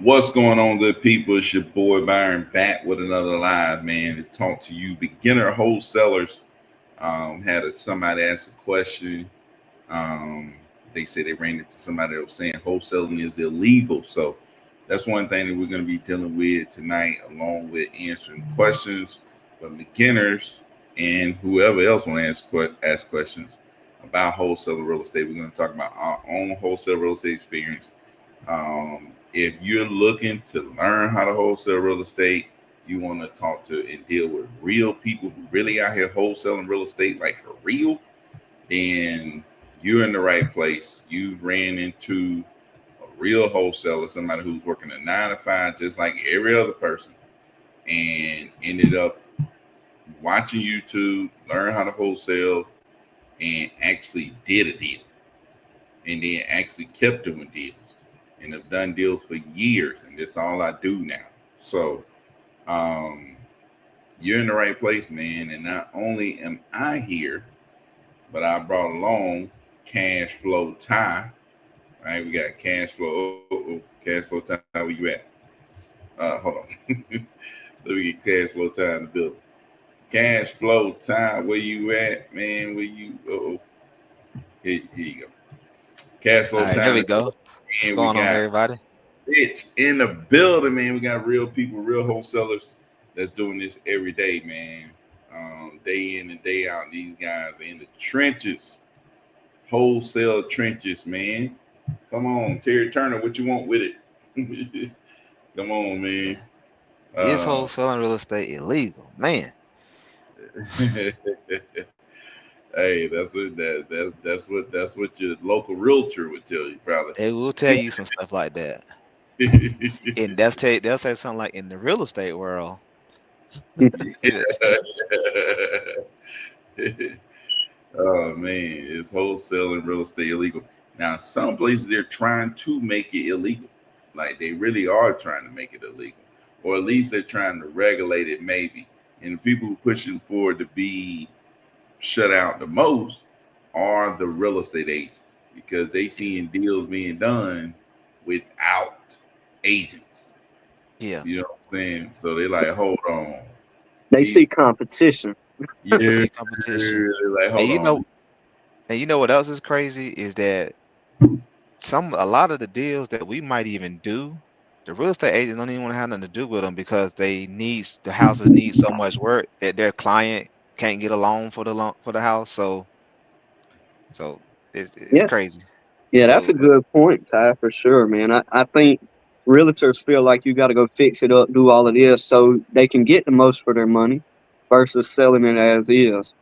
What's going on, good people? It's your boy Byron back with another live, man, to talk to you beginner wholesalers. Somebody ask a question. Um, they say they ran into somebody that was saying wholesaling is illegal. So that's one thing that we're going to be dealing with tonight, along with answering questions from beginners and whoever else want to ask questions about wholesale real estate. We're going to talk about our own wholesale real estate experience. If you're looking to learn how to wholesale real estate, you want to talk to and deal with real people who really out here wholesaling real estate, like for real, then you're in the right place. You ran into a real wholesaler, somebody who's working a 9 to 5, just like every other person, and ended up watching YouTube, learn how to wholesale, and actually did a deal, and then actually kept doing deals, and have done deals for years, and that's all I do now. So, um, you're in the right place, man. And not only am I here, but I brought along Cash Flow Ty. Right, we got Cash Flow. Cash Flow Ty, where you at? Hold on. Let me get Cash Flow Ty in the building. Cash Flow Ty, where you at, man? Where you? Here you go. Cash All Flow right, here Ty, we go. What's and we going on, got everybody? Rich in the building, man. We got real people, real wholesalers that's doing this every day, man. Day in and day out, these guys are in the trenches, wholesale trenches, man. Come on, Terry Turner, what you want with it? Come on, man. Yeah. Is Uh, wholesaling real estate illegal? Man, hey, that's what your local realtor would tell you, probably. they will tell you some stuff like that. And they'll say something like in the real estate world. Oh man, is wholesale and real estate illegal? Now, some places they're trying to make it illegal. Like they really are trying to make it illegal. Or at least they're trying to regulate it maybe. And the people who pushing for it to be shut out the most are the real estate agents because they seeing deals being done without agents. Yeah, You know what I'm saying? So they like, hold on. They These see competition. yeah, they see competition. they're like, And hold you know, on. and you know what else is crazy is that a lot of the deals that we might even do, the real estate agent don't even want to have nothing to do with them because the houses need so much work that their client can't get a loan for the house. So it's Yeah, crazy. yeah, that's So a good point, Ty, for sure, man. I think realtors feel like you got to go fix it up, do all of this so they can get the most for their money versus selling it as is.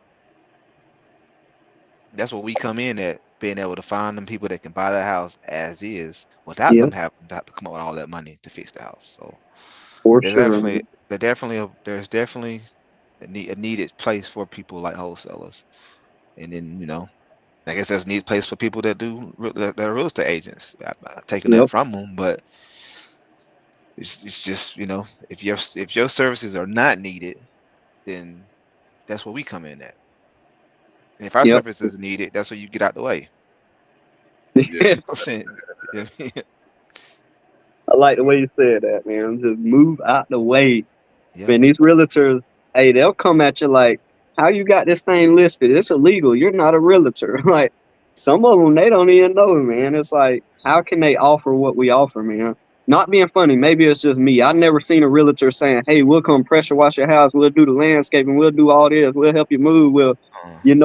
that's what we come in at, being able to find them people that can buy the house as is without Yeah, them having to have to come up with all that money to fix the house. So for there's sure, definitely man. there's definitely a needed place for people like wholesalers. And then, I guess there's a needed place for people that are real estate agents. I'm taking that Yep. from them, but it's just, if your services are not needed, then that's where we come in at. And if our Yep. service is needed, that's where you get out the way. Yeah. You know what I'm saying? I like the Yeah. way you said that, man. Just move out the way. Yep. Man, these realtors, hey, they'll come at you like, how you got this thing listed? It's illegal. You're not a realtor. Like, some of them, they don't even know, man. It's like, how can they offer what we offer, man? Not being funny. Maybe it's just me. I've never seen a realtor saying, hey, we'll come pressure wash your house. We'll do the landscaping. We'll do all this. We'll help you move. Uh,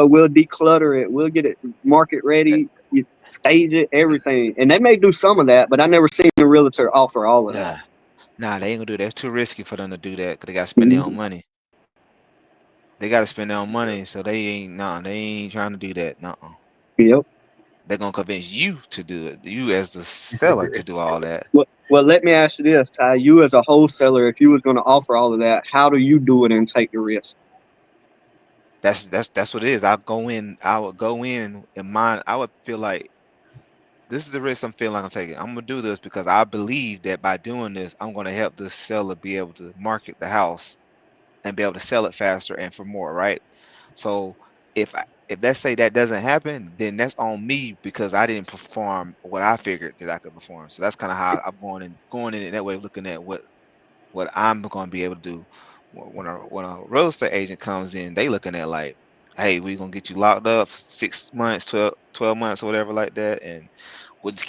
We'll declutter it. We'll get it market ready. You stage it, everything. And they may do some of that, but I never seen a realtor offer all of that. nah, nah, they ain't gonna do that. It's too risky for them to do that because they gotta spend their own Mhm. money. They gotta spend their own Yeah. money, so they ain't trying to do that. No, Yep. they're gonna convince you to do it. You as the seller to do all that. Well, let me ask you this, Ty. You as a wholesaler, if you was going to offer all of that, how do you do it and take the risk? That's what it is. I would go in mind. I would feel like this is the risk I'm feeling like I'm taking. I'm gonna do this because I believe that by doing this, I'm gonna help the seller be able to market the house and be able to sell it faster and for more, right? So if if let's say that doesn't happen, then that's on me because I didn't perform what I figured that I could perform. So that's kind of how I'm going in it that way, looking at what I'm going to be able to do. When a real estate agent comes in, they looking at like, hey, we're gonna get you locked up 6 months, 12 months or whatever like that, and we'll just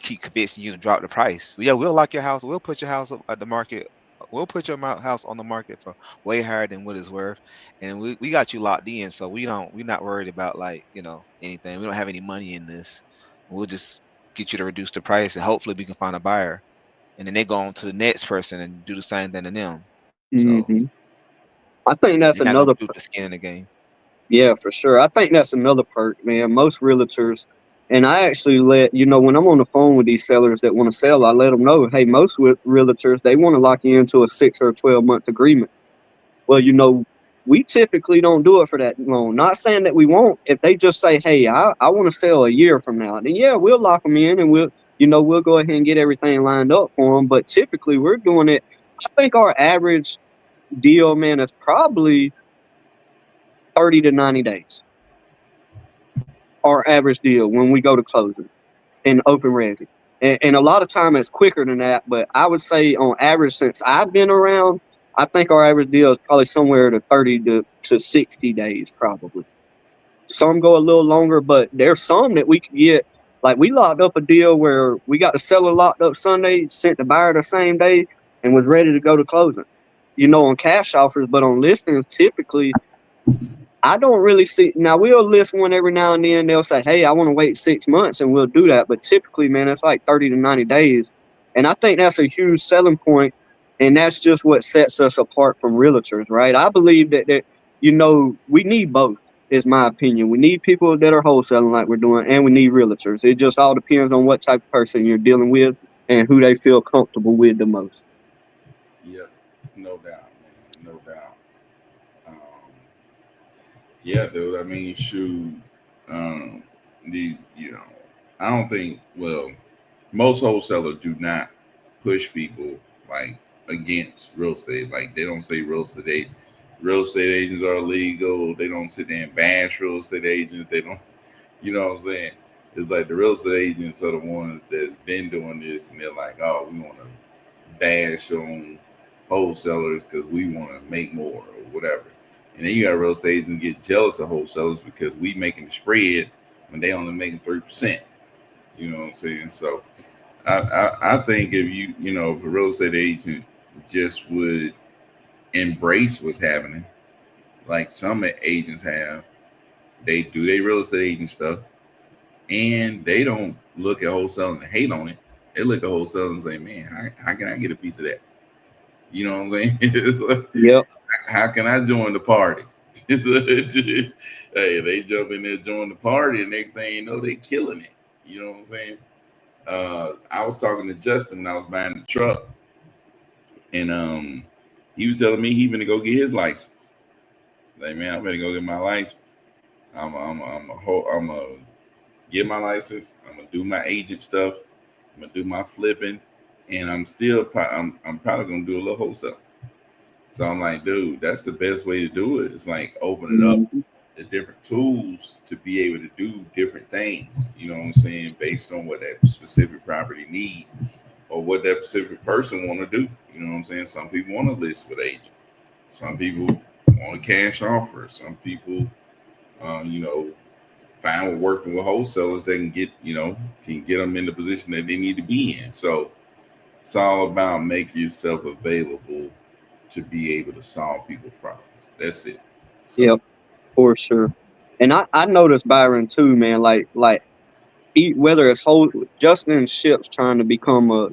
keep convincing you to drop the price. Yeah, we'll lock your house. We'll put your house up at the market. We'll put your house on the market for way higher than what it's worth, and we got you locked in. So we're not worried about like anything. We don't have any money in this. We'll just get you to reduce the price, and hopefully we can find a buyer. And then they go on to the next person and do the same thing to them. So Hmm. I think that's they're not gonna another. do the skin in the game. Yeah, for sure. I think that's another perk, man. Most realtors, and I actually let when I'm on the phone with these sellers that want to sell, I let them know, hey, most realtors they want to lock you into a 6 or 12 month agreement. Well, we typically don't do it for that long. Not saying that we won't. If they just say, hey, I want to sell a year from now, then yeah, we'll lock them in and we'll go ahead and get everything lined up for them. But typically, we're doing it. I think our average deal, man, is probably 30 to 90 days. Our average deal when we go to closing in open resi. And a lot of time it's quicker than that, but I would say on average since I've been around, I think our average deal is probably somewhere to 30 to 60 days probably. Some go a little longer, but there's some that we could get. Like we locked up a deal where we got the seller locked up Sunday, sent the buyer the same day, and was ready to go to closing. On cash offers, but on listings, typically I don't really see. Now we'll list one every now and then. They'll say, "Hey, I want to wait 6 months," and we'll do that. But typically, man, it's like 30 to 90 days, and I think that's a huge selling point, and that's just what sets us apart from realtors, right? I believe that we need both. Is my opinion. We need people that are wholesaling like we're doing, and we need realtors. It just all depends on what type of person you're dealing with and who they feel comfortable with the most. Yep, no doubt, man, no doubt. Um, yeah, dude. I mean, shoot. Um, I don't think. Well, most wholesalers do not push people like against real estate. Like they don't say real estate agents are illegal. They don't sit there and bash real estate agents. They don't. You know what I'm saying? It's like the real estate agents are the ones that's been doing this, and they're like, oh, we want to bash on wholesalers because we want to make more or whatever. And then you got real estate agents get jealous of wholesalers because we making the spread when they only making 3%. You know what I'm saying? So I think if a real estate agent just would embrace what's happening, like some agents have, they do their real estate agent stuff, and they don't look at wholesaling and hate on it. They look at wholesaling and say, "Man, how can I get a piece of that?" You know what I'm saying? It's like, Yep. how can I join the party? Hey, they jump in there, join the party, and next thing you know, they killing it. You know what I'm saying? I was talking to Justin when I was buying the truck, and he was telling me he gonna go get his license. Like, man, I'm gonna go get my license. I'm a get my license. I'm gonna do my agent stuff. I'm gonna do my flipping, and I'm probably gonna do a little wholesale. So I'm like, dude, that's the best way to do it. It's like open it up Mhm. the different tools to be able to do different things. You know what I'm saying? Based on what that specific property need or what that specific person want to do. You know what I'm saying? Some people want to list with agent. Some people want a cash offer. Some people, you know, find with working with wholesalers, they can get them in the position that they need to be in. So it's all about making yourself available to be able to solve people's problems. That's it. So Yep, for sure. And I noticed Byron too, man. Whether it's whole Justin Ship's trying to become a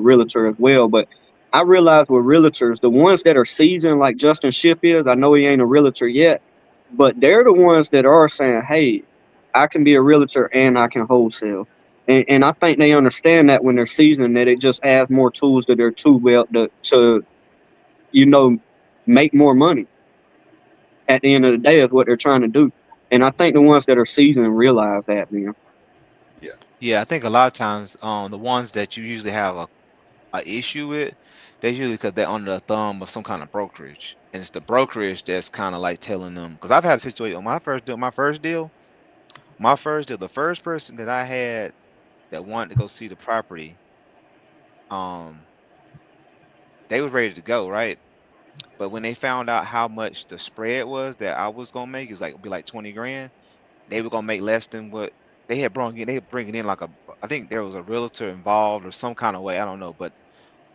realtor as well, but I realize with realtors, the ones that are seasoned like Justin Ship is, I know he ain't a realtor yet, but they're the ones that are saying, "Hey, I can be a realtor and I can wholesale." And I think they understand that when they're seasoned, that it just adds more tools to their tool belt to you know make more money. At the end of the day, is what they're trying to do. And I think the ones that are seasoned realize that, man. yeah, Yeah, I think a lot of times, the ones that you usually have issue with, that's usually because they're under the thumb of some kind of brokerage, and it's the brokerage that's kind of like telling them. Because I've had a situation on my first deal, the first person that I had that wanted to go see the property, um, they was ready to go, right? But when they found out how much the spread was that I was gonna make, it's like it'd be like 20 grand. They were gonna make less than what they had brought in. They were bringing in like I think there was a realtor involved or some kind of way. I don't know, but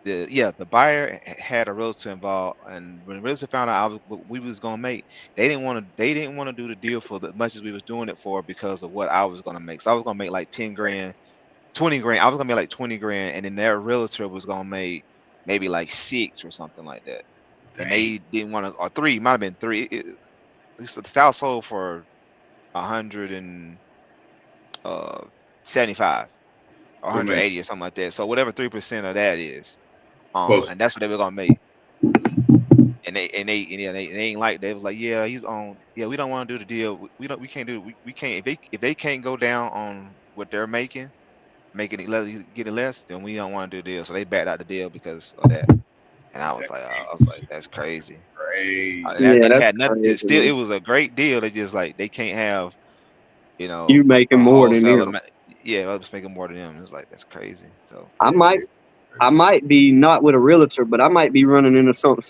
the buyer had a realtor involved, and when the realtor found out what we was gonna make, they didn't want to do the deal for as much as we was doing it for because of what I was gonna make. So I was gonna make like 10 grand, 20 grand. I was gonna make like 20 grand, and then their realtor was gonna make maybe like 6 or something like that. And Dang. they didn't want to, or three, might have been three. The house sold for 175 or So man, 180 or something like that. So whatever 3% of that is, close. and that's what they were gonna make. And they ain't like they was like, yeah, he's on, yeah, we don't want to do the deal. We can't do it. We can't, if they can't go down on what they're making it get it less, then we don't want to do the deal. So they backed out the deal because of that. And I was like, that's crazy. Crazy. And Yeah, it that's had nothing. crazy, It man. was a great deal. They just like they can't have, You making a more than wholesaler. him. Yeah, I was making more than them. It was like that's crazy. So I might I might be not with a realtor, but I might be running into something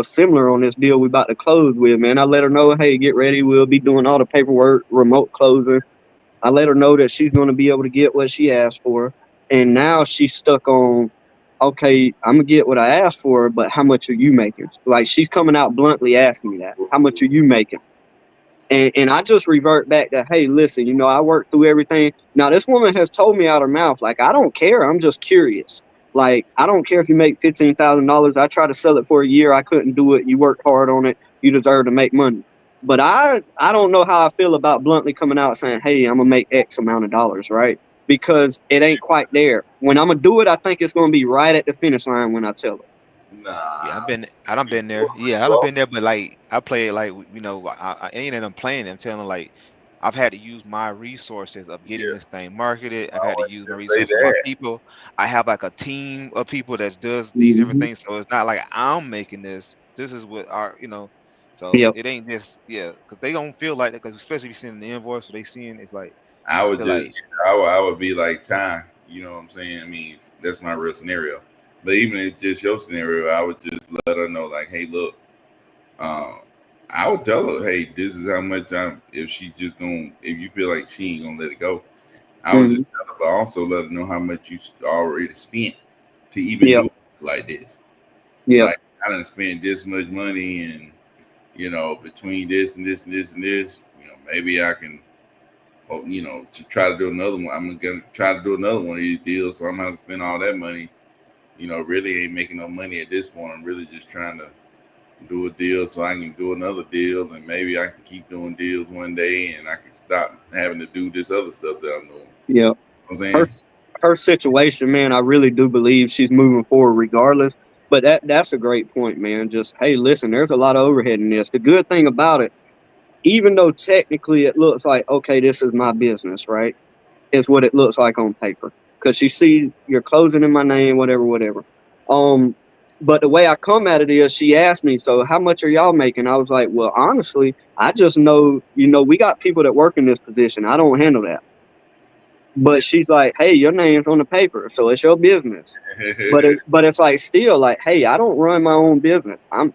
similar on this deal we about to close with, man. I let her know, hey, get ready. We'll be doing all the paperwork, remote closing. I let her know that she's going to be able to get what she asked for. And now she's stuck on, okay, I'm going to get what I asked for, but how much are you making? Like, she's coming out bluntly asking me that. How much are you making? And I just revert back to, hey, listen, I worked through everything. Now, this woman has told me out her mouth, like, I don't care. I'm just curious. Like, I don't care if you make $15,000. I tried to sell it for a year. I couldn't do it. You worked hard on it. You deserve to make money. But I don't know how I feel about bluntly coming out saying, hey, I'm going to make X amount of dollars, right? Because it ain't quite there. When I'm going to do it, I think it's going to be right at the finish line when I tell her. yeah, Nah. I done been there. Yeah, I done been there, but like I play it like I ain't in them playing. I'm telling them, like I've had to use my resources of getting Yeah. this thing marketed. I've I had to would use my just say resources, my that. people. I have like a team of people that does these Mm-hmm. everything. So it's not like I'm making this. This is what so Yep. it ain't just because they don't feel like that. Because especially if you seeing the invoice, or they seeing it's like I would they're just, like, I would be like, Ty, you know what I'm saying? I mean, that's my real scenario. But even if just your scenario, I would just let her know, like, hey, look, um, I would tell her, hey, this is how much if she just gonna, if you feel like she ain't gonna let it go, I would Mm-hmm. just tell her, but also let her know how much you already spent to even Yep. do it like this. Yep. Like, I done spent this much money, and, between this and this and this and this, maybe I can, to try to do another one. I'm gonna try to do another one of these deals, so I'm gonna have to spend all that money. Really ain't making no money at this point. I'm really just trying to do a deal so I can do another deal, and maybe I can keep doing deals one day, and I can stop having to do this other stuff that I'm doing. Yep. You know what I'm her saying? her situation, man, I really do believe she's moving forward regardless. But that's a great point, man. Just hey, listen, there's a lot of overhead in this. The good thing about it, even though technically it looks like okay, this is my business, right? Is what it looks like on paper because you see you're closing in my name, whatever, whatever. Um, but the way I come at it is, she asked me, so how much are y'all making? I was like, well, honestly, I just know, we got people that work in this position. I don't handle that. But she's like, hey, your name's on the paper, so it's your business. But it's like still like, hey, I don't run my own business. I'm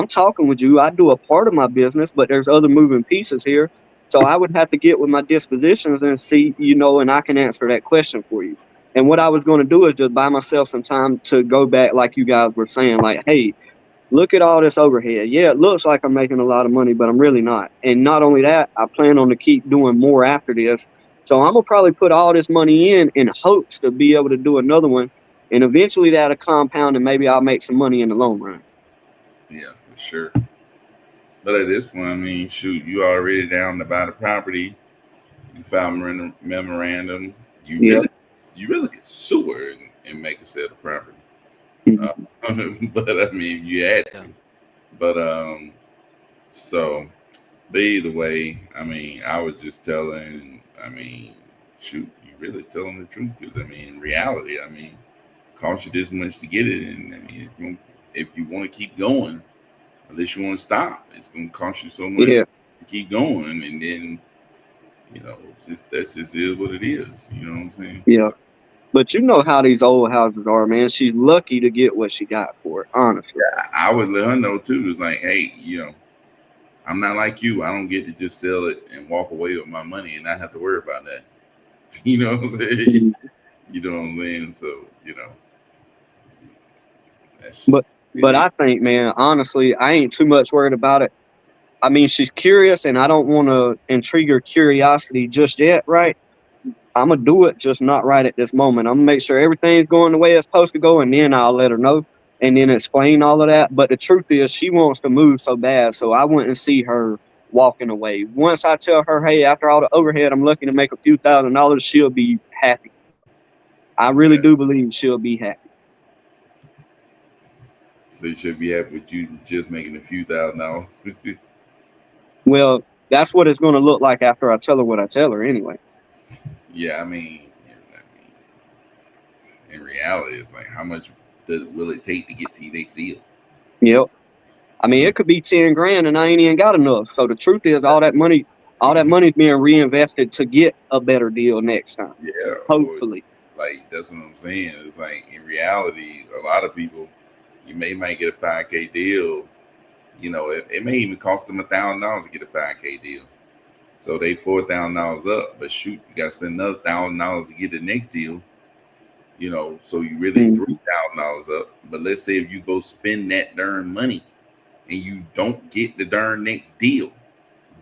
talking with you. I do a part of my business, but there's other moving pieces here. So I would have to get with my dispositions and see, and I can answer that question for you. And what I was going to do is just buy myself some time to go back, like you guys were saying, like, hey, look at all this overhead. Yeah, it looks like I'm making a lot of money, but I'm really not. And not only that, I plan on to keep doing more after this. So I'm gonna probably put all this money in hopes to be able to do another one, and eventually that'll compound, and maybe I'll make some money in the long run. Yeah, for sure. But at this point, I mean, shoot, you already down to buy the property. You filed a memorandum. You Yep. really, you really could sue her and make a sale of property. Uh, Mhm. but I mean, you had yeah, to. But so, but either way, I mean, I was just telling. I mean, shoot, you really telling the truth because I mean, in reality, I mean, cost you this much to get it, and I mean, it's gonna, if you want to keep going, unless you want to stop, it's gonna cost you so much Yeah, to keep going, and then that's just is what it is. You know what I'm saying? yeah. So But you know how these old houses are, man. She's lucky to get what she got for it, honestly. I would let her know too. It's like, hey, I'm not like you. I don't get to just sell it and walk away with my money and not have to worry about that. You know what I'm saying? Mhm. You know what I'm saying? So, that's But it. I think, man, honestly, I ain't too much worried about it. I mean, she's curious, and I don't want to intrigue her curiosity just yet, right? I'm gonna do it, just not right at this moment. I'm gonna make sure everything's going the way it's supposed to go, and then I'll let her know and then explain all of that. But the truth is, she wants to move so bad, so I wouldn't see her walking away. Once I tell her, hey, after all the overhead, I'm looking to make a few $1,000s, she'll be happy. I really Yeah. do believe she'll be happy. So you should be happy with you just making a few $1,000s. Well, that's what it's gonna look like after I tell her what I tell her, anyway. Yeah, in reality, it's like how much will it take to get to your next deal? Yep. I mean, it could be 10 grand and I ain't even got enough. So the truth is, all that money's being reinvested to get a better deal next time. Yeah, or Hopefully. like that's what I'm saying. It's like in reality, a lot of people, you might get a 5K deal. It may even cost them $1,000 to get a 5K deal. So they $4,000 up, but shoot, you got to spend another $1,000 to get the next deal. So you really Mhm. $3,000 up. But let's say if you go spend that darn money and you don't get the darn next deal,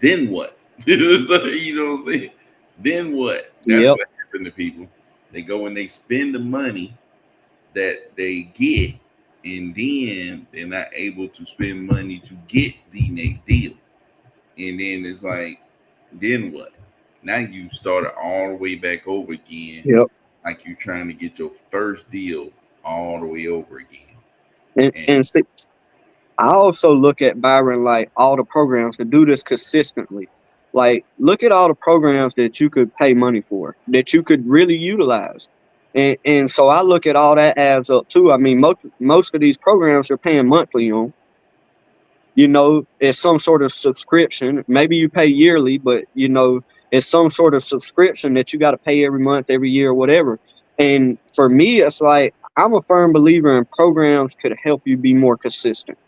then what? You know what I'm saying? Then what? That's Yep. what happened to people. They go and they spend the money that they get, and then they're not able to spend money to get the next deal. And then it's like, then what? Now you started all the way back over again, Yep. like you're trying to get your first deal all the way over again. And And see, I also look at Byron like all the programs to do this consistently. Like, look at all the programs that you could pay money for, that you could really utilize. And so I look at all that adds up too. I mean, most of these programs are paying monthly on. It's some sort of subscription. Maybe you pay yearly, but it's some sort of subscription that you got to pay every month, every year, whatever. And for me, it's like I'm a firm believer in programs could help you be more consistent.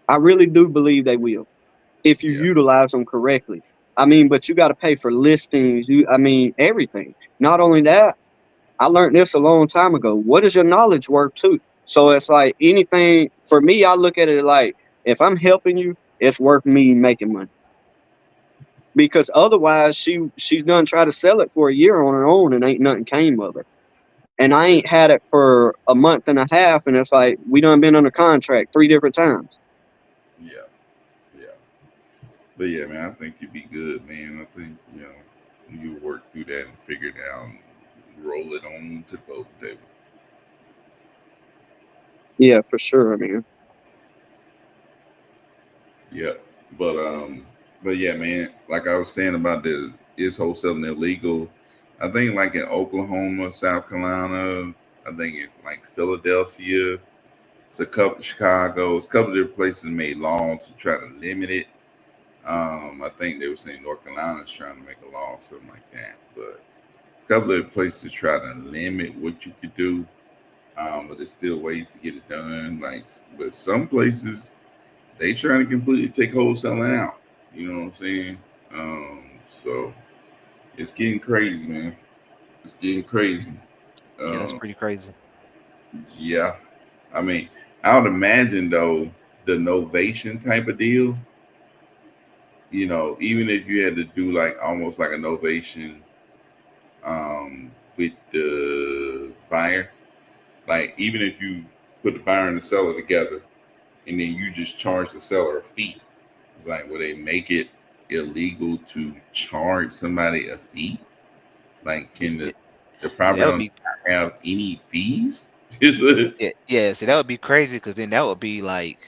I really do believe they will if you yeah, utilize them correctly. I mean, but you got to pay for listings. I mean, everything. Not only that, I learned this a long time ago. What is your knowledge worth too? So it's like anything for me, I look at it like if I'm helping you, it's worth me making money. Because otherwise she's gonna try to sell it for a year on her own and ain't nothing came of it. And I ain't had it for a month and a half, and it's like we done been under contract 3 different times. yeah, yeah. But yeah, man, I think you'd be good, man. I think you work through that and figure it out, and roll it on to the closing table. Yeah, for sure, man. Yeah, but yeah, man. Like I was saying about is wholesaling illegal? I think like in Oklahoma, South Carolina, I think it's like Philadelphia, it's a couple Chicago, it's a couple of different places made laws to try to limit it. I think they were saying North Carolina's trying to make a law or something like that, but it's a couple of places try to limit what you could do. But there's still ways to get it done. Like, but some places they trying to completely take wholesaling out. You know what I'm saying? So it's getting crazy, man. It's getting crazy. Yeah, that's Um, pretty crazy. yeah, I mean, I would imagine though the novation type of deal. Even if you had to do like almost like a novation with the buyer, like even if you put the buyer and the seller together, and then you just charge the seller a fee. It's like, will they make it illegal to charge somebody a fee? Like, can Yeah, the yeah, property that would owner be not have any fees? Yeah, yeah. See, that would be crazy because then that would be like,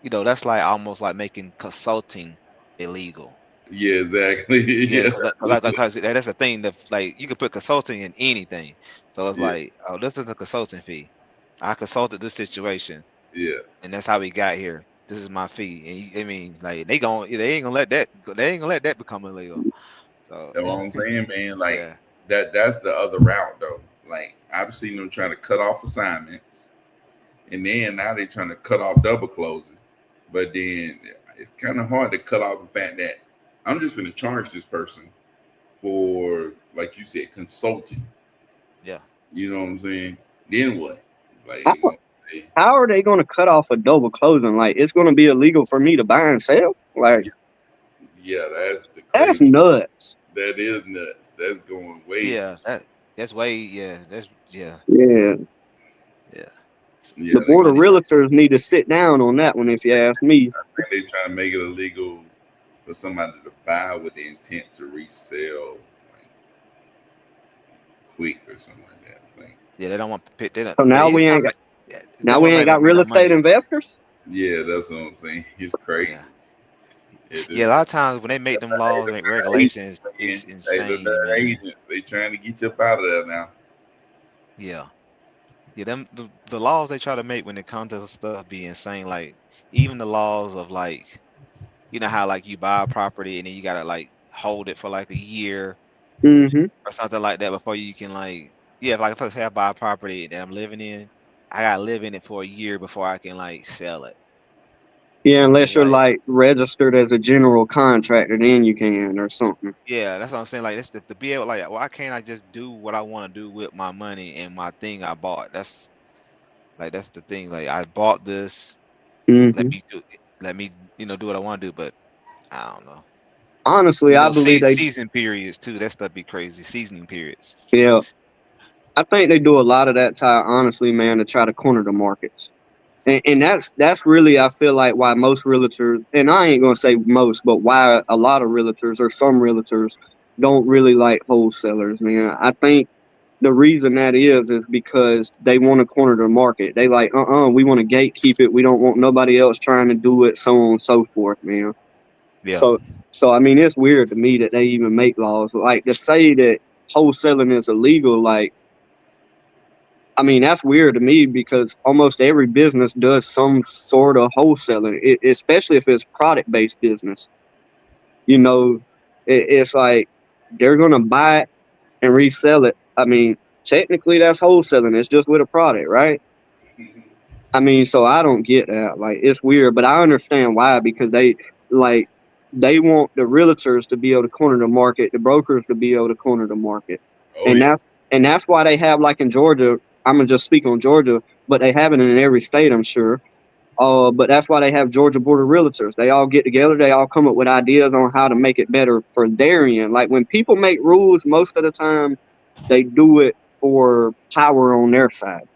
that's like almost like making consulting illegal. exactly. Yeah, Yeah, because that's the thing that like you could put consulting in anything. So it's yeah, like, oh, this is a consulting fee. I consulted this situation, Yeah. and that's how we got here. This is my fee, and I mean, like they ain't gonna let that become illegal. So That's what I'm saying, man. Like yeah, that's the other route though. Like I've seen them trying to cut off assignments, and then now they're trying to cut off double closing. But then it's kind of hard to cut off the fact that I'm just going to charge this person for, like you said, consulting. yeah. You know what I'm saying? Then what? Like, How, how are they going to cut off a double closing? Like, it's going to be illegal for me to buy and sell? Like, yeah, that's the that's crazy. nuts. That is nuts. That's going way too. Yeah, that's way that's Yeah. yeah. The Yeah, board of realtors need to sit down on that one, if you ask me. I think they trying to make it illegal for somebody to buy with the intent to resell like quick or something like that. I think. Yeah, they don't want they don't So they now it's we not ain't got they want to make real that estate money. investors. Yeah, that's what I'm saying. It's crazy. Yeah. It Yeah, a is. lot of times when they make them laws, make regulations, it's insane, They're man. agents. They trying to get you up out of there now. Yeah. Yeah, the laws they try to make when it comes to stuff be insane. Like even the laws of like you know how like you buy a property and then you gotta like hold it for like a year Mm-hmm. or something like that before you can like yeah, like if I say I buy a property that I'm living in, I gotta live in it for a year before I can like sell it. Yeah, It's unless you're like like registered as a general contractor, then you can or something. yeah, that's what I'm saying. Like this to be able like why can't I just do what I want to do with my money and my thing I bought? That's the thing. Like I bought this, let Mm-hmm. me do let me do what I want to do, but I don't know. Honestly, I believe they. Season periods too. That stuff be crazy. Seasoning periods. Yeah, I think they do a lot of that, Ty. Honestly, man, to try to corner the markets. And that's really I feel like why most realtors, and I ain't gonna say most, but why a lot of realtors or some realtors don't really like wholesalers, man. I think the reason that is because they want to corner the market. They like, we want to gatekeep it. We don't want nobody else trying to do it, so on and so forth, man. Yeah. So so I mean it's weird to me that they even make laws. Like to say that wholesaling is illegal, like I mean, that's weird to me because almost every business does some sort of wholesaling, especially if it's product based business. You know, it's like they're going to buy it and resell it. I mean, technically that's wholesaling. It's just with a product, right? I mean, so I don't get that. Like, it's weird, but I understand why because like, they want the realtors to be able to corner the market, the brokers to be able to corner the market, Oh and yeah. that's why they have like in Georgia. I'm gonna just speak on Georgia, but they have it in every state, I'm sure. But that's why they have Georgia Board of Realtors. They all get together. They all come up with ideas on how to make it better for their end. Like when people make rules, most of the time they do it for power on their side.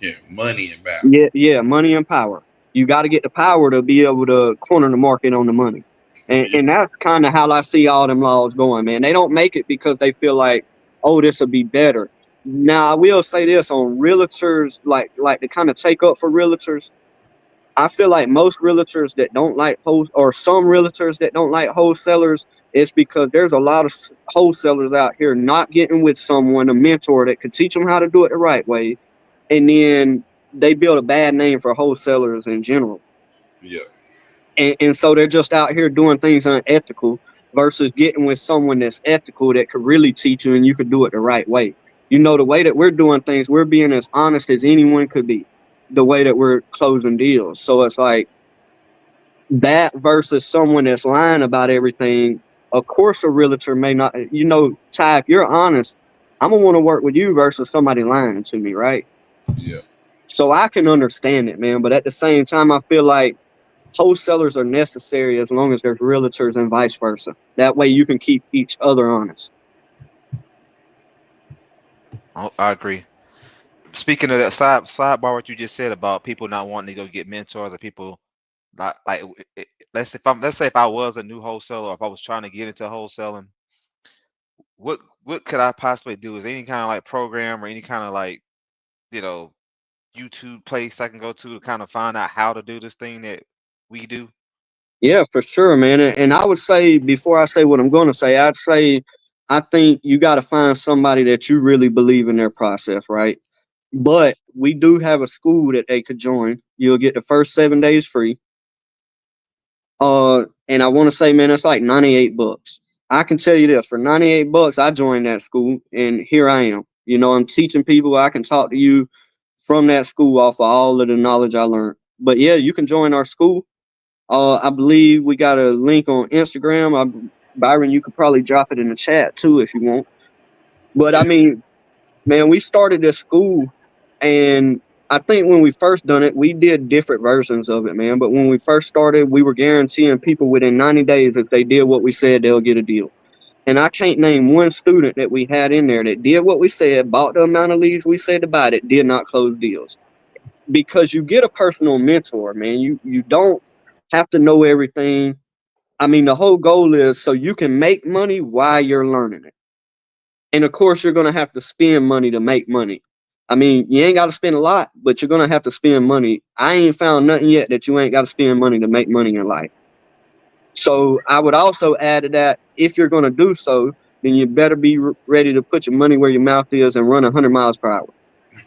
Yeah, money and power. Yeah, money and power. You got to get the power to be able to corner the market on the money. Yeah. And that's kind of how I see all them laws going, man. They don't make it because they feel like, oh, this will be better. Now, I will say this on realtors, like to kind of take up for realtors. I feel like most realtors that don't like or some realtors that don't like wholesalers, it's because there's a lot of wholesalers out here not getting with someone, a mentor that could teach them how to do it the right way, and then they build a bad name for wholesalers in general. Yeah. And so they're just out here doing things unethical versus getting with someone that's ethical that could really teach you and you could do it the right way. You know, the way that we're doing things, we're being as honest as anyone could be, the way that we're closing deals. So it's like that versus someone that's lying about everything. Of course, a realtor may not, Ty, if you're honest, I'm going to want to work with you versus somebody lying to me, right? Yeah. So I can understand it, man. But at the same time, I feel like wholesalers are necessary as long as there's realtors and vice versa. That way you can keep each other honest. I agree. Speaking of that sidebar, what you just said about people not wanting to go get mentors or people like let's say if I was a new wholesaler or if I was trying to get into wholesaling, what could I possibly do? Is there any kind of like program or any kind of like you know YouTube place I can go to kind of find out how to do this thing that we do? Yeah, for sure, man. And I would say before I say what I'm going to say, I'd say I think you got to find somebody that you really believe in their process, right? But we do have a school that they could join. You'll get the first 7 days free. And I want to say, man, it's like $98. I can tell you this, for $98, I joined that school, and here I am. You know, I'm teaching people. I can talk to you from that school off of all of the knowledge I learned. But yeah, you can join our school. I believe we got a link on Instagram. Byron, you could probably drop it in the chat too if you want. But I mean, man, we started this school, and I think when we first done it, we did different versions of it, man. But when we first started, we were guaranteeing people within 90 days, if they did what we said, they'll get a deal. And I can't name one student that we had in there that did what we said, bought the amount of leads we said to buy it, did not close deals. Because you get a personal mentor, man. You don't have to know everything. I mean, the whole goal is so you can make money while you're learning it. And of course, you're going to have to spend money to make money. I mean, you ain't got to spend a lot, but you're going to have to spend money. I ain't found nothing yet that you ain't got to spend money to make money in life. So I would also add to that, if you're going to do so, then you better be ready to put your money where your mouth is and run 100 miles per hour.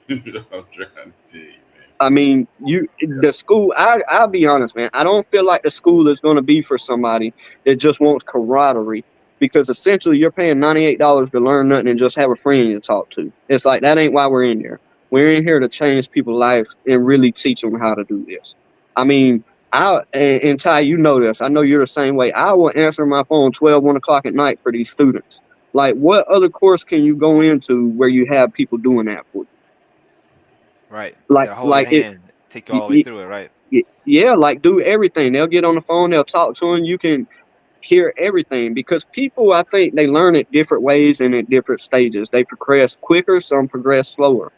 I'm trying to tell you, man. I mean, the school, I'll be honest, man. I don't feel like the school is going to be for somebody that just wants camaraderie, because essentially you're paying $98 to learn nothing and just have a friend to talk to. It's like, that ain't why we're in there. We're in here to change people's lives and really teach them how to do this. I mean, and Ty, you know this. I know you're the same way. I will answer my phone 1 o'clock at night for these students. Like, what other course can you go into where you have people doing that for you? Right. Like, They'll hold your hand, take you all the way through it, right? Yeah, like, do everything. They'll get on the phone, they'll talk to them. You can hear everything, because people, I think they learn it different ways and at different stages. They progress quicker, some progress slower.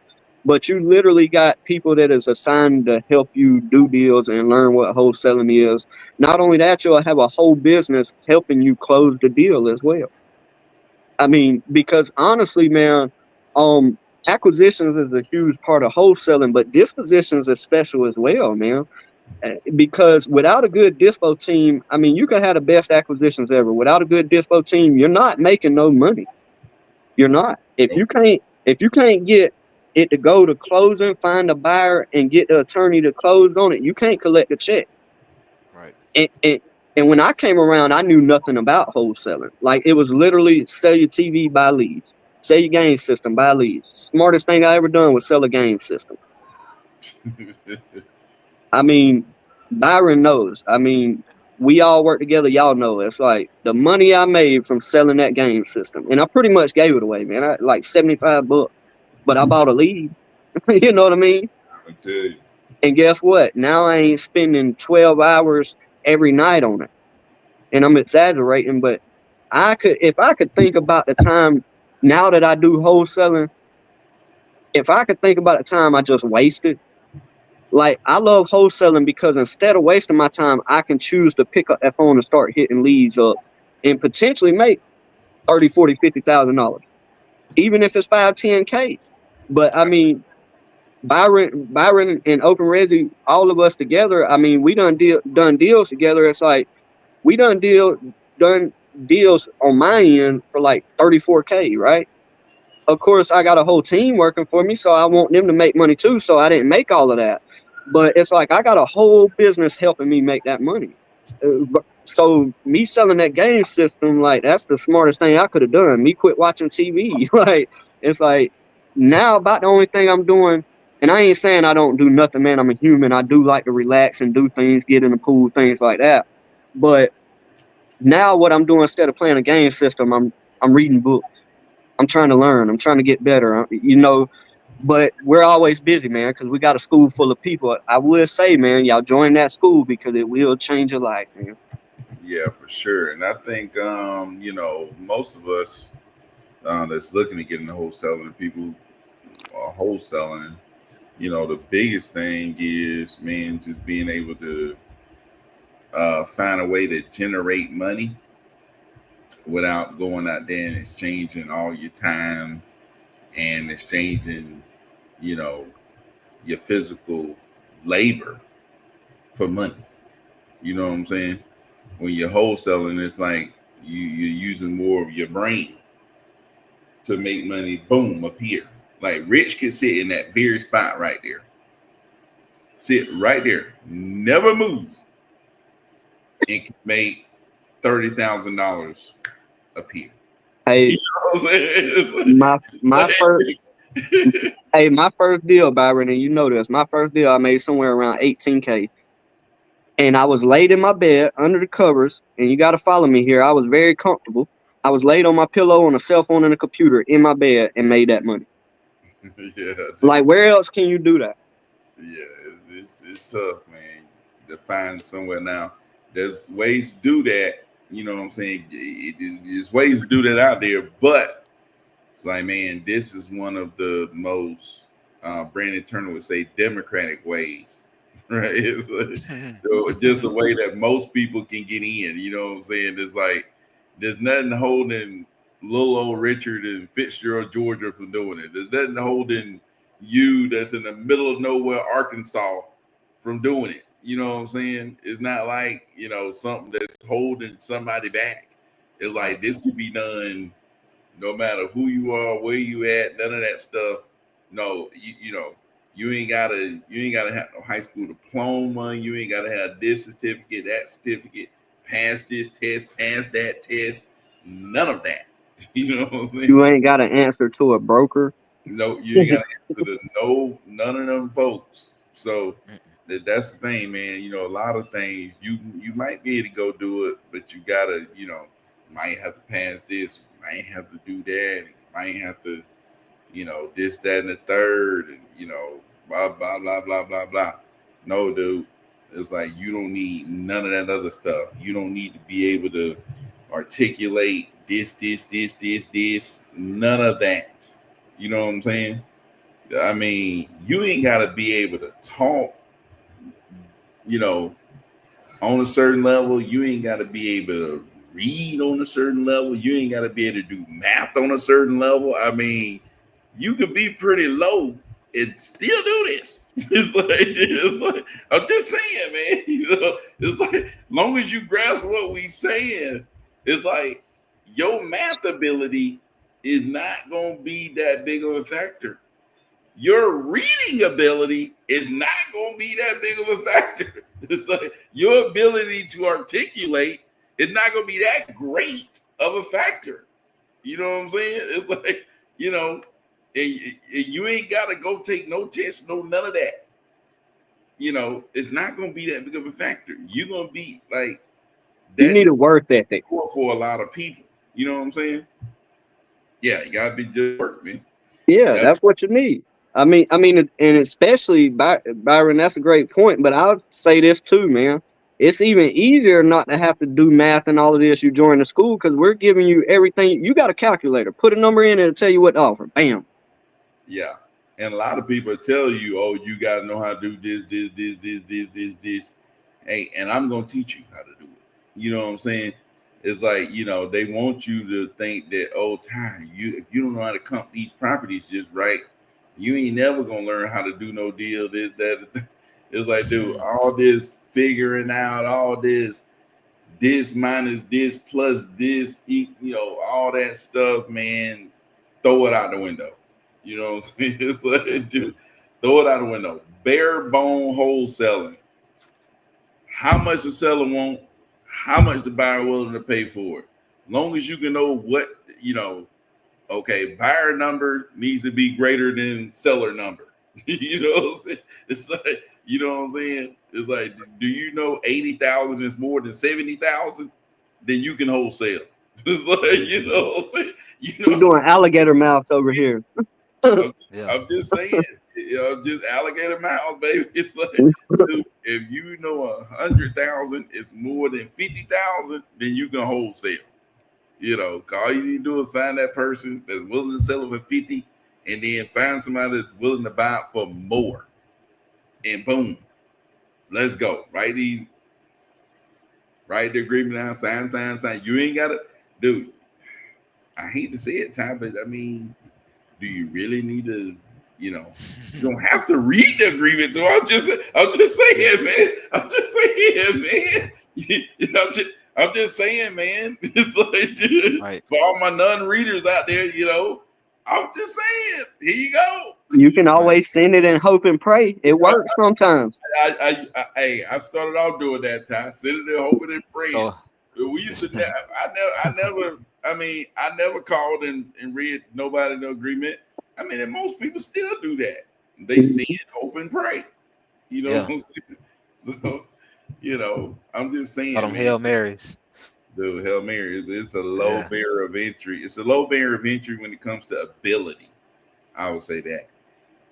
But you literally got people that is assigned to help you do deals and learn what wholesaling is. Not only that, you'll have a whole business helping you close the deal as well. I mean, because honestly, man, acquisitions is a huge part of wholesaling, but dispositions is special as well, man. Because without a good dispo team, I mean, you can have the best acquisitions ever. Without a good dispo team, you're not making no money. You're not. If you can't get it to go to closing, find a buyer, and get the attorney to close on it, you can't collect a check. Right. And when I came around, I knew nothing about wholesaling. Like, it was literally sell your TV, buy leads. Sell your game system, buy leads. Smartest thing I ever done was sell a game system. I mean, Byron knows. I mean, we all work together. Y'all know. It's like the money I made from selling that game system. And I pretty much gave it away, man. Like $75, but I bought a lead. You know what I mean? Okay. And guess what? Now I ain't spending 12 hours every night on it. And I'm exaggerating, but if I could think about the time now that I do wholesaling, if I could think about the time I just wasted, like, I love wholesaling because instead of wasting my time, I can choose to pick up that phone and start hitting leads up and potentially make $30,000, $40,000, $50,000, even if it's 5, 10K. But I mean, Byron and Open Resi, all of us together, I mean, we done deals together. It's like we done deals on my end for like 34K, right? Of course, I got a whole team working for me, so I want them to make money too. So I didn't make all of that. But it's like I got a whole business helping me make that money. So me selling that game system, like, that's the smartest thing I could have done. Me quit watching TV. Like, it's like now about the only thing I'm doing, and I ain't saying I don't do nothing, man. I'm a human. I do like to relax and do things, get in the pool, things like that. But now what I'm doing, instead of playing a game system, I'm reading books. I'm trying to learn. I'm trying to get better. You know, but we're always busy, man, because we got a school full of people. I would say, man, y'all join that school because it will change your life, man. Yeah, for sure. And I think, most of us that's looking to get into wholesaling, people are wholesaling, the biggest thing is, man, just being able to find a way to generate money without going out there and exchanging all your time and exchanging, you know, your physical labor for money. You know what I'm saying? When you're wholesaling, it's like you're using more of your brain to make money, boom, appear. Like Rich can sit in that very spot right there. Sit right there, never move, and can make $30,000 a year. Hey, You know what I'm saying? my first hey, my first deal, Byron, and you know this. My first deal I made somewhere around 18K. And I was laid in my bed under the covers, and you got to follow me here. I was very comfortable. I was laid on my pillow on a cell phone and a computer in my bed and made that money. Yeah, Like, where else can you do that? yeah, it's tough, man, to find somewhere now. There's ways to do that. You know what I'm saying? There's ways to do that out there, but it's like, man, this is one of the most, Brandon Turner would say, democratic ways, right? It's just a way that most people can get in. You know what I'm saying? It's like there's nothing holding little old Richard in Fitzgerald, Georgia, from doing it. There's nothing holding you that's in the middle of nowhere, Arkansas, from doing it. You know what I'm saying? It's not like, something that's holding somebody back. It's like this could be done no matter who you are, where you at, none of that stuff. No, you ain't gotta have no high school diploma. You ain't gotta have this certificate, that certificate, pass this test, pass that test. None of that. You know what I'm saying? You ain't got to answer to a broker. No, you ain't got to answer to none of them folks. So that's the thing, man. A lot of things you might be able to go do it, but you gotta, might have to pass this, you might have to do that, you might have to, this, that, and the third, and blah blah blah blah blah blah. No, dude, it's like you don't need none of that other stuff. You don't need to be able to articulate this. None of that. You know what I'm saying? I mean, you ain't got to be able to talk, on a certain level. You ain't got to be able to read on a certain level. You ain't got to be able to do math on a certain level. I mean, you can be pretty low and still do this. It's like I'm just saying, man. It's like long as you grasp what we saying, it's like your math ability is not going to be that big of a factor. Your reading ability is not going to be that big of a factor. It's like your ability to articulate is not going to be that great of a factor. You know what I'm saying? It's like, and you ain't got to go take no test, no none of that. It's not going to be that big of a factor. You're going to be like that. You need a work ethic for a lot of people. You know what I'm saying? Yeah, you got to be just work, man. Yeah, that's what you need. I mean, and especially Byron, that's a great point. But I'll say this too, man. It's even easier not to have to do math and all of this. You join the school because we're giving you everything. You got a calculator. Put a number in and it'll tell you what to offer. Bam. Yeah, and a lot of people tell you, "Oh, you got to know how to do this." Hey, and I'm gonna teach you how to do it. You know what I'm saying? It's like, they want you to think that, oh, Ty, if you don't know how to comp these properties just right, you ain't never gonna learn how to do no deal, this, that. It's like, dude, all this figuring out, all this minus this plus this, all that stuff, man, throw it out the window. You know what I'm saying? It's like, dude, throw it out the window. Bare bone wholesaling. How much the seller want? How much the buyer willing to pay for it? Long as you can know what, okay, buyer number needs to be greater than seller number. You know what I'm saying? It's like, you know what I'm saying? It's like, do you know 80,000 is more than 70,000? Then you can wholesale. It's like, you know what I'm saying? We're doing alligator mouths over here. I'm just saying, just alligator mouths, baby. It's like, dude, if you know 100,000 is more than 50,000, then you can wholesale. All you need to do is find that person that's willing to sell it for 50, and then find somebody that's willing to buy it for more. And boom, let's go. Write the agreement down, sign. You ain't gotta, dude. I hate to say it, Ty, but I mean, do you really need to? You don't have to read the agreement. So I'm just saying, man. I'm just saying, man. It's like, dude, right. For all my non-readers out there, I'm just saying. Here you go. You can always send it and hope and pray. It works sometimes. I started off doing that, Ty. Sitting there hoping and praying. Oh, We used to. I never called and read nobody no agreement. I mean, and most people still do that. They see it, hope and pray. You know yeah. what I'm saying? So, I'm just saying, Got them man. Hail Marys. Dude, Hail Mary, it's a low Yeah. barrier of entry. It's a low barrier of entry when it comes to ability. I would say that.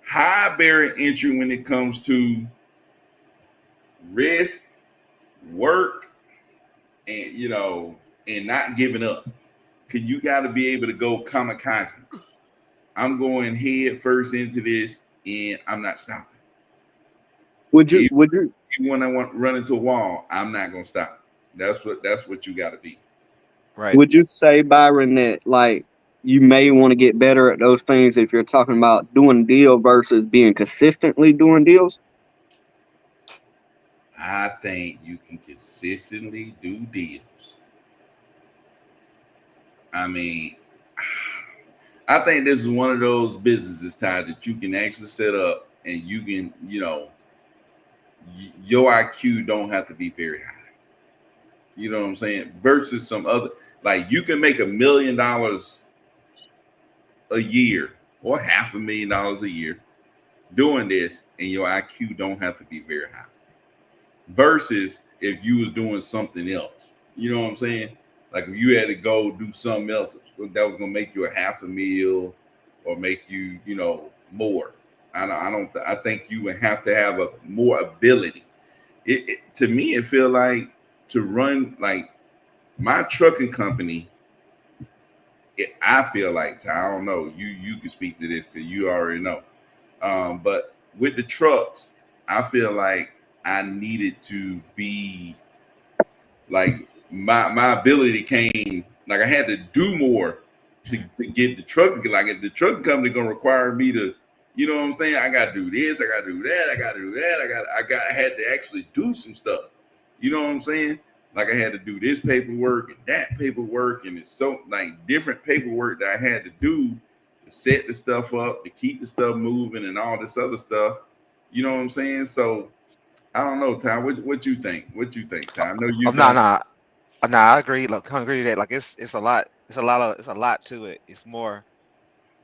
High barrier entry when it comes to risk, work, and and not giving up. Cause you got to be able to go kamikaze. I'm going head first into this, and I'm not stopping. Would you? Even when I want to run into a wall, I'm not gonna stop. That's what you got to be. Right. Would you say, Byron, that like you may want to get better at those things if you're talking about doing deal versus being consistently doing deals? I think you can consistently do deals. I mean, I think this is one of those businesses, Ty, that you can actually set up and you can, your IQ don't have to be very high. You know what I'm saying? Versus some other, like you can make $1 million a year or $500,000 a year doing this, and your IQ don't have to be very high. Versus if you was doing something else. You know what I'm saying? Like if you had to go do something else that was gonna make you $500,000 or make you, more. I think you would have to have a more ability. To me, it feel like to run like my trucking company. I feel like, I don't know. You can speak to this because you already know. But with the trucks, I feel like I needed to be like my ability came like I had to do more to get the trucking. Like if the trucking company gonna require me to, you know what I'm saying? I gotta do this, I gotta do that, I gotta do that, I had to actually do some stuff. You know what I'm saying? Like I had to do this paperwork and that paperwork, and it's so like different paperwork that I had to do to set the stuff up, to keep the stuff moving, and all this other stuff. You know what I'm saying? So I don't know, Ty. What you think? What you think, Ty? I know you done. No, I agree. Look, I agree with that. Like it's a lot. It's a lot to it. It's more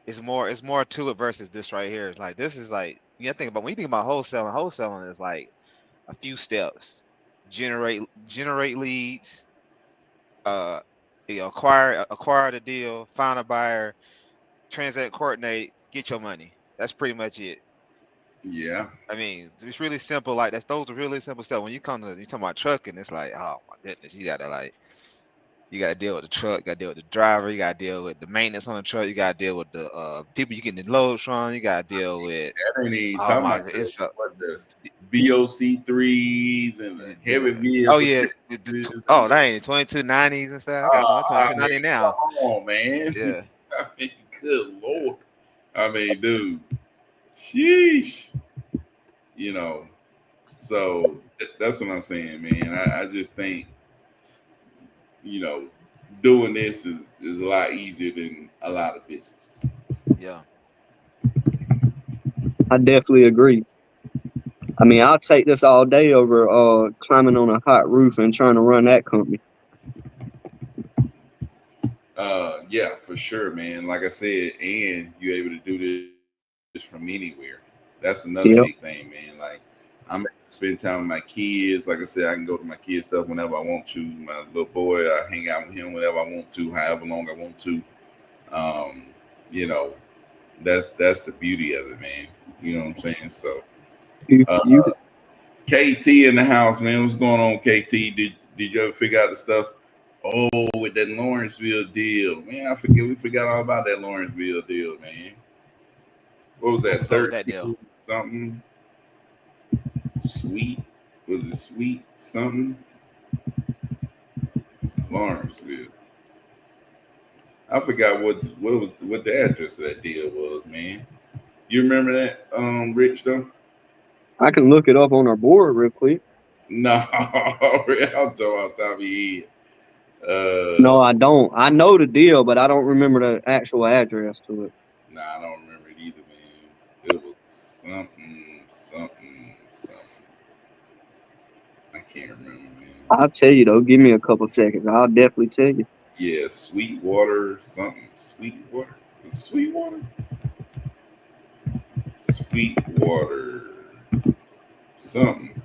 to it versus this right here. Like this is like think about when you think about wholesaling is like a few steps. Generate leads, acquire the deal, find a buyer, transact, coordinate, get your money. That's pretty much it. Yeah. I mean, it's really simple. Like those are really simple stuff. When you talking about trucking, it's like, oh my goodness, you gotta deal with the truck, you gotta deal with the driver, you gotta deal with the maintenance on the truck, you gotta deal with the people you getting the loads from, you gotta deal with. That ain't even Oh talking my, about it's the BOC3s and the heavy vehicle. oh yeah, that ain't 2290s and stuff. I got 2290 now. Come on, man. Yeah. I mean, good Lord. I mean, dude. Sheesh. So that's what I'm saying, man. I just think, doing this is a lot easier than a lot of businesses. Yeah. I definitely agree. I mean, I'll take this all day over climbing on a hot roof and trying to run that company. Yeah, for sure, man. Like I said, and you're able to do this from anywhere. That's another big thing, man. Like I'm able to spend time with my kids. Like I said, I can go to my kids' stuff whenever I want to. My little boy, I hang out with him whenever I want to, however long I want to. You know, that's the beauty of it, man. You know what I'm saying? So KT in the house, man. What's going on, KT? Did you ever figure out the stuff? Oh, with that Lawrenceville deal, man. We forgot all about that Lawrenceville deal, man. What was that? 13 something? Sweet? Was it sweet something? Lawrenceville. I forgot what the address of that deal was, man. You remember that, Rich, though? I can look it up on our board real quick. No, I'm talking off top of your head. No, I don't. I know the deal, but I don't remember the actual address to it. Nah, I don't remember it either, man. It was something. I can't remember, man. I'll tell you though. Give me a couple seconds. I'll definitely tell you. Yeah, Sweetwater something. Sweetwater. Was it Sweetwater? Sweetwater. Something.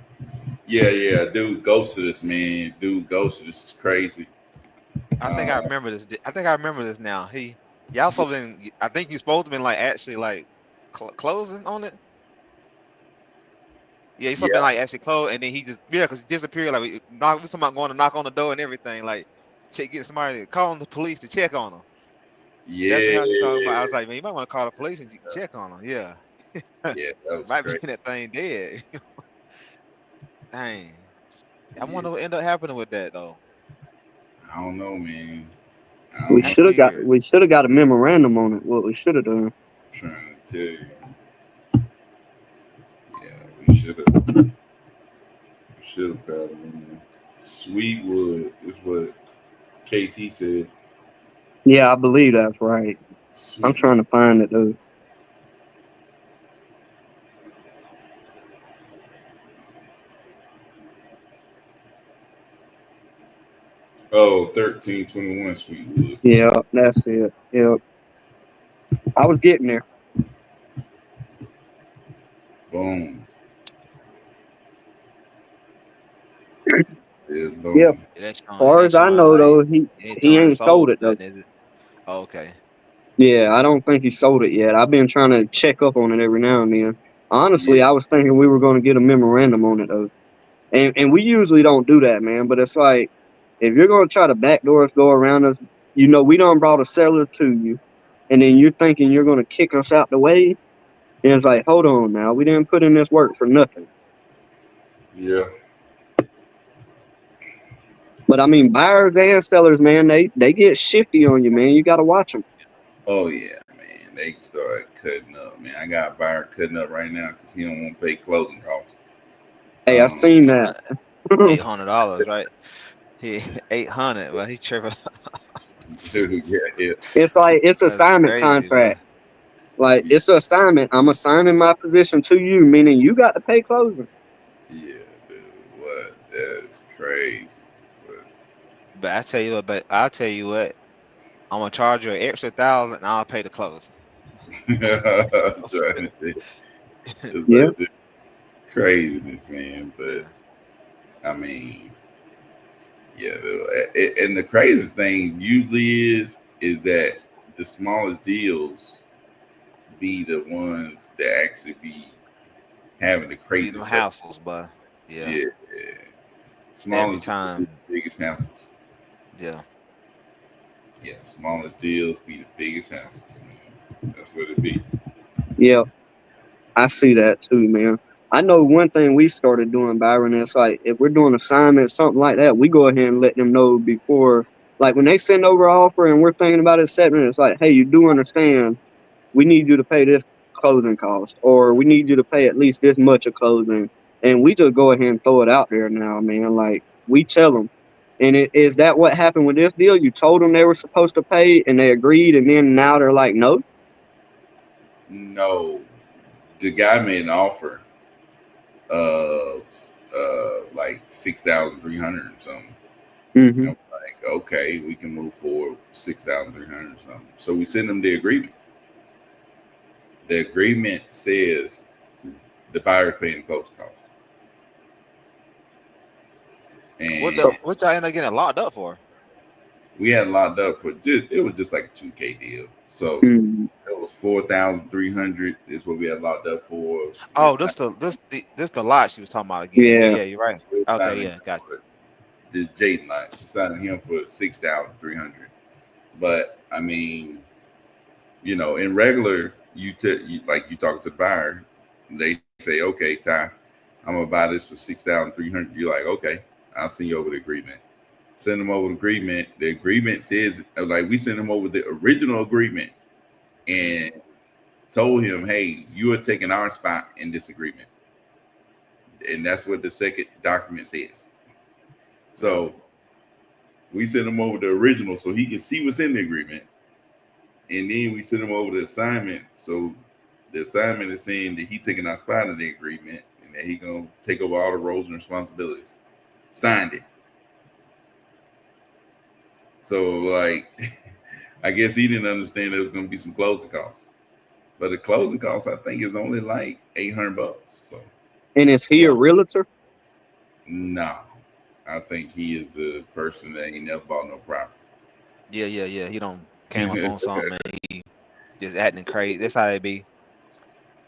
Yeah. Dude ghosted us, man. Dude ghosted us. It's crazy. I think I remember this. I think I remember this now. Y'all supposed to been, I think you supposed to been like actually like closing on it. Yeah, he's supposed to been like actually closed, and then he just because he disappeared. Like we talking about going to knock on the door and everything. Like get somebody calling the police to check on him. That's the Yeah. house you're talking about. I was like, man, you might want to call the police and check on him. Yeah. Yeah, that was Might be crazy. that thing dead. Dang. I Yeah. wonder what ended up happening with that though. I don't know, man. I We don't That's know. weird. should have got a memorandum on it. What we should have done. I'm trying to tell you. Yeah, we should have found him. Sweetwood is what KT said. Yeah, I believe that's right. I'm Sweetwood. trying to find it though. Oh, 1321 Sweetwood. Yeah, that's it. Yeah, I was getting there. Boom. Yeah, Yeah, boom. It ain't as showing. It far ain't as I showing know like though, it ain't he showing ain't sold sold it or though. nothing, is it? Oh, okay. Yeah, I don't think he sold it yet. I've been trying to check up on it every now and then. Yeah, Honestly, I was thinking we were going to get a memorandum on it though, and we usually don't do that, man. But it's like if you're going to try to backdoor us, go around us, we done brought a seller to you, and then you're thinking you're going to kick us out the way. And it's like, hold on now, we didn't put in this work for nothing. yeah. But I mean, buyers and sellers, man, they get shifty on you, man. You got to watch them. Oh yeah, man. They start cutting up, man. I got a buyer cutting up right now because he don't want to pay closing costs. Hey, I Um, seen that. $800, right? He 800. Well, he tripping. dude, yeah. It's That's assignment crazy, bro. contract. Like Yeah, it's an assignment. I'm assigning my position to you, meaning you got to pay closing. yeah, dude. What? That's crazy. But But I'll tell you what. I'm gonna charge you an extra 1,000, and I'll pay the close. trying to say, it's Yeah, like just craziness, man. But Yeah. I mean, yeah. And the craziest thing usually is that the smallest deals be the ones that actually be having the Be them craziest stuff. hassles, but yeah, Yeah. every Smallest deals be time. the biggest houses. Yeah. Yeah, smallest deals be the biggest houses, man. That's what it be. yeah, I see that too, man. I know one thing we started doing, Byron. It's like if we're doing assignments, something like that, we go ahead and let them know before, like when they send over an offer and we're thinking about accepting, it's like, hey, you do understand we need you to pay this closing cost, or we need you to pay at least this much of closing, and we just go ahead and throw it out there now, man. Like we tell them, and is that what happened with this deal? You told them they were supposed to pay, and they agreed, and then now they're like, no. No, the guy made an offer of like 6,300 or something. Mm-hmm. And we're like, okay, we can move forward 6,300 or something. So we send them the agreement. The agreement says the buyer paying the closing costs. And What y'all end up getting locked up for? we had locked up for it was just like a 2K deal. So Mm-hmm. it was 4,300 is what we had locked up for. Oh, this the lot she was talking about again. Yeah, Yeah. yeah, you're right. We're Okay, signing yeah, gotcha. for this Jaden lot. We're signing him for 6,300. But I mean, in regular, like you talk to the buyer, they say, okay, Ty, I'm gonna buy this for 6,300. You're like, okay, I'll send you over the agreement. Send them over the agreement. The agreement says, like, we sent him over the original agreement and told him, hey, you are taking our spot in this agreement. And that's what the second document says. So we sent him over the original so he can see what's in the agreement. and then we sent him over the assignment. So the assignment is saying that he taking our spot in the agreement and that he gonna take over all the roles and responsibilities. Signed it. So like, I guess he didn't understand there was gonna be some closing costs. But the closing costs, I think, is only like $800. So, And is he a realtor? no, I think he is a person that ain't never bought no property. Yeah. He don't came up on something and he just acting crazy. That's how it be.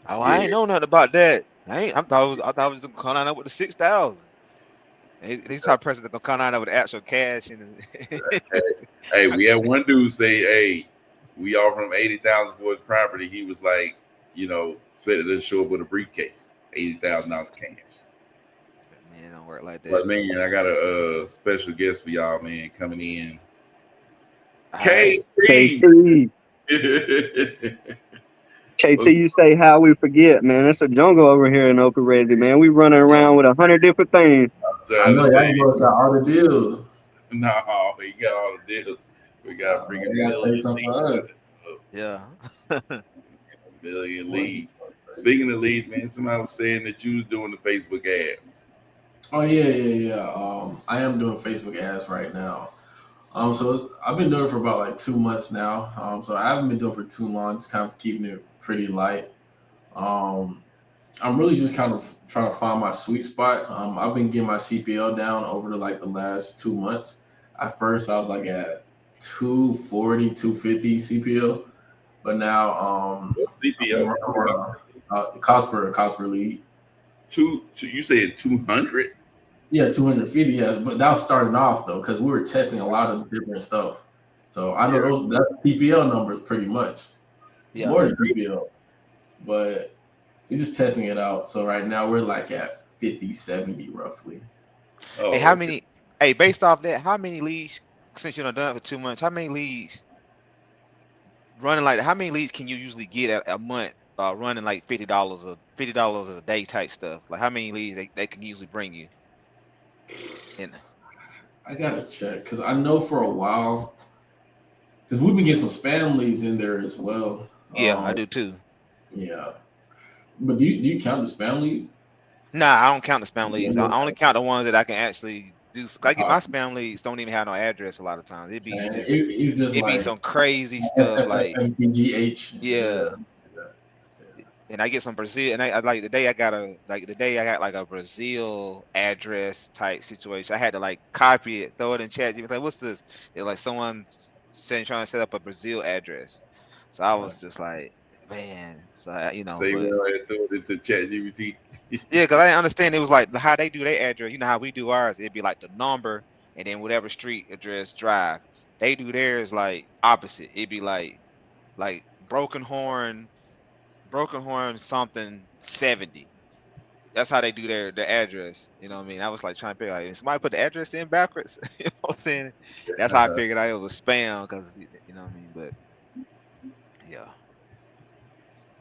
Oh, I ain't know nothing about that. I thought it was gonna come out with the 6,000. These type of person that gonna come out with actual cash and. Hey, we had one dude say, "Hey, we offered him 80,000 for his property." He was like, expected to show up with a briefcase, $80,000 cash. Man, don't work like that. But man, I got a special guest for y'all, man, coming in. KT. KT, you say how we forget, man. It's a jungle over here in Oak Ridge, man. We running around with 100 different things. I know y'all got all the deals. No, we got all the deals. We got freaking million. Yeah. A million leads. Speaking of leads, man, somebody was saying that you was doing the Facebook ads. Oh yeah. I am doing Facebook ads right now. So I've been doing it for about like 2 months now. So I haven't been doing it for too long, just kind of keeping it pretty light. I'm really just kind of trying to find my sweet spot. I've been getting my CPL down over the last 2 months. At first, I was like at 240, 250 CPL, but now what's CPL? Cost per lead. You said 200? Yeah, 250. Yeah, but that was starting off though, because we were testing a lot of different stuff. So I know that's PPL numbers pretty much. Yeah, more than PPL, but we're just testing it out. So right now we're like at 50, 70 roughly. Oh, hey, how many? Hey, based off that, how many leads? Since you're done it for 2 months, how many leads running like? How many leads can you usually get at a month? Running like $50 a day type stuff. Like how many leads they can usually bring you? I gotta check because I know for a while, because we've been getting some spam leads in there as well. Yeah, I do too. Yeah, but do you count the spam leads? Nah, I don't count the spam leads. I only count the ones that I can actually do. I get my spam leads don't even have no address a lot of times. It'd be some crazy stuff like MPGH. Yeah. And I get some Brazil, and I like the day I got like a Brazil address type situation. I had to like copy it, throw it in chat. Like, what's this? It's like someone trying to set up a Brazil address. So I was just like, man, so So you throw it into ChatGPT. Yeah, because I didn't understand. It was like how they do their address. You know how we do ours? It'd be like the number and then whatever street address drive. They do theirs like opposite. It'd be like Broken Horn something 70. That's how they do their address. You know what I mean? I was like trying to figure out if somebody put the address in backwards. You know what I'm saying? That's how I figured out it was spam because you know what I mean. But yeah.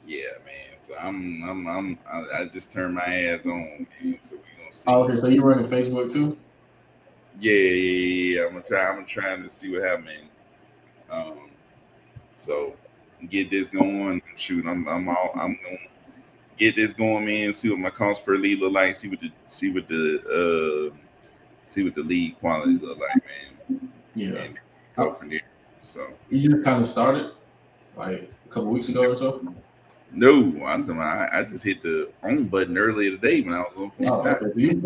Yeah, man. So I just turned my ads on, man. So we gonna see. Okay, so you're running Facebook too? Yeah. I'm trying to see what happens. So get this going. Shoot, I'm gonna get this going, man. See what my cost per lead look like. See what the lead quality look like, man. Yeah. And go from there. So you just kind of started like a couple weeks ago or so. No, I just hit the on button earlier today when I was on phone. I just hit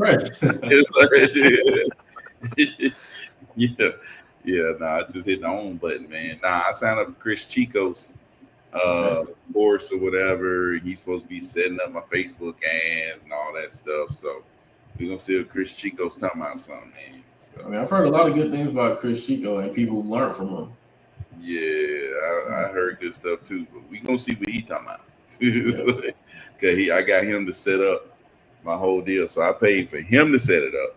the on button, man. I signed up for Chris Chico's course or whatever. He's supposed to be setting up my Facebook ads and all that stuff. So we're gonna see if Chris Chico's talking about something, man. So, I mean, I've heard a lot of good things about Chris Chico and people who've learned from him. Yeah, I heard good stuff too, but we gonna see what he talking about. Cause I got him to set up my whole deal, so I paid for him to set it up,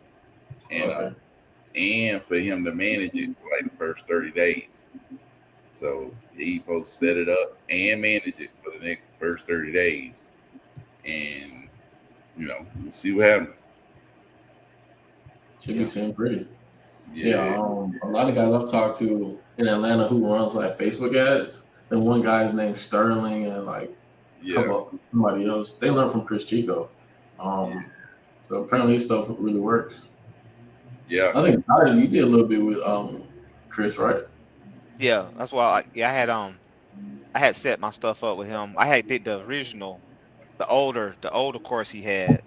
and for him to manage it for like the first 30 days. So he supposed to set it up and manage it for the next first 30 days, and we'll see what happens. Should be seem pretty. Yeah. A lot of guys I've talked to in Atlanta who runs like Facebook ads, and one guy's named Sterling, and like a couple of somebody else. They learned from Chris Chico. So apparently his stuff really works. Yeah. I think you did a little bit with Chris, right? Yeah, that's why. I had set my stuff up with him. I had did the original, the older course he had,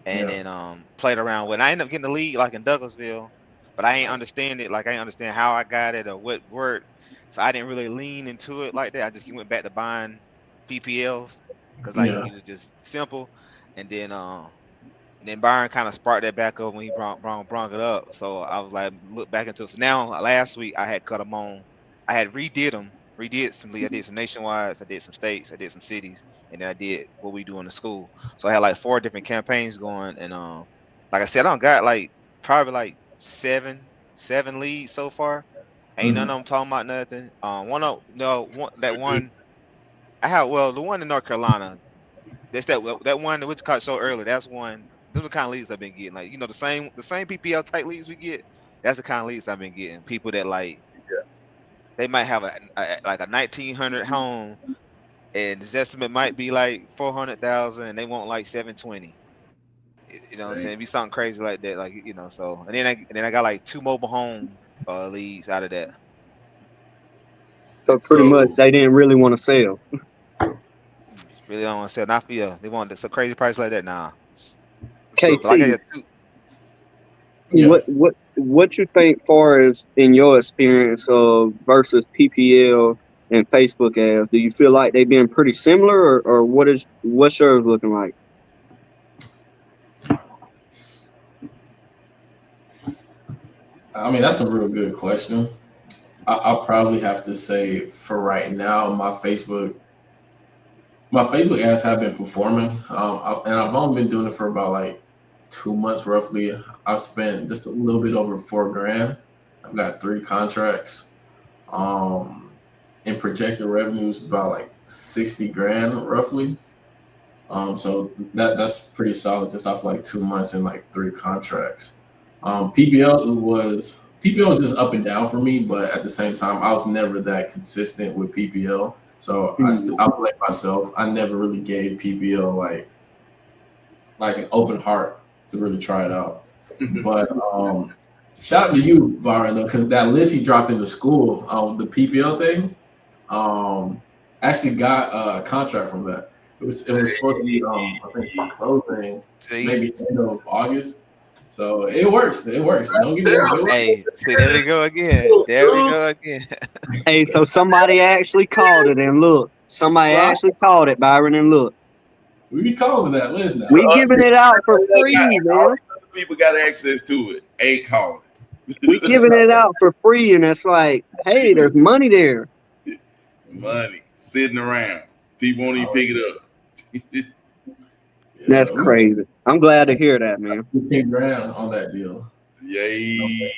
and then played around with. I ended up getting the lead like in Douglasville, but I ain't understand it. Like I ain't understand how I got it or what worked, so I didn't really lean into it like that. I just went back to buying PPLs because like Yeah. it was just simple, and then Byron kind of sparked that back up when he brought it up. So I was like, look back into it. So now last week I had cut them on. I had redid some. I did some nationwide. I did some states. I did some cities, and then I did what we do in the school. So I had like 4 different campaigns going, and like I said, I don't got like probably like seven leads so far. Ain't none of them talking about nothing. That one I had. Well, the one in North Carolina. That's that one which caught so early. That's one. Those are the kind of leads I've been getting. Like the same PPL type leads we get. That's the kind of leads I've been getting. People that like they might have like a 1900 home, and this estimate might be like 400,000, and they want like 720. You know what I'm saying? It'd be something crazy like that. Like so and then I got like 2 mobile home leads out of that. So pretty much they didn't really want to sell. Really don't want to sell. Not for you. They want a crazy price like that. Nah. KT, Like I said, what you think far as in your experience of versus PPL and Facebook ads? Do you feel like they've been pretty similar, or what's yours looking like? I mean, that's a real good question. I'll probably have to say for right now, my Facebook ads have been performing, and I've only been doing it for about like 2 months roughly. I've spent just a little bit over $4,000. I've got 3 contracts, and projected revenues about like 60 grand roughly. So that's pretty solid just off like 2 months and like 3 contracts. PPL was just up and down for me, but at the same time, I was never that consistent with PPL. So I blame myself. I never really gave PPL like an open heart to really try it out. But shout out to you, Byron, though, because that list he dropped in the school, the PPL thing, actually got a contract from that. It was supposed to be I think closing maybe end of August. So it works. Don't get me wrong. Hey, see, there we go again. Hey, so somebody actually called it, and look, actually called it, Byron, and look. We be calling that list now. We giving it out for free, man. People got access to it. Ain't calling. We giving it out for free, and it's like, hey, there's money there. Money sitting around. People won't even pick it up. That's crazy. I'm glad to hear that, man. 15 grand on that deal. Yay!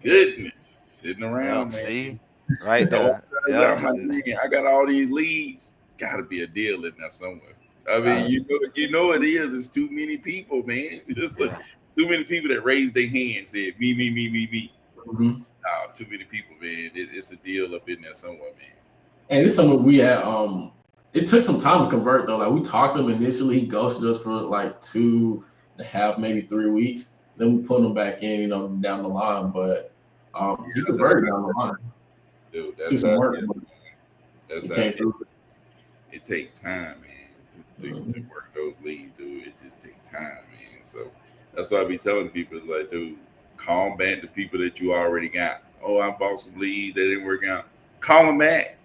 Goodness, sitting around, man. See, right there. I got all these leads. Got to be a deal in there somewhere. I mean, you know it is. It's too many people, man. Just too many people that raised their hand, said me. Mm-hmm. Too many people, man. It's a deal up in there somewhere, man. And it's something we had. It took some time to convert though. Like we talked to him initially, he ghosted us for like 2.5, maybe 3 weeks. Then we put him back in, down the line. But he converted down the line. Dude, that's took some work. It takes time, man, to work those leads, dude. It just takes time, man. So that's why I be telling people, is like, dude, call back the people that you already got. Oh, I bought some leads, they didn't work out. Call them back.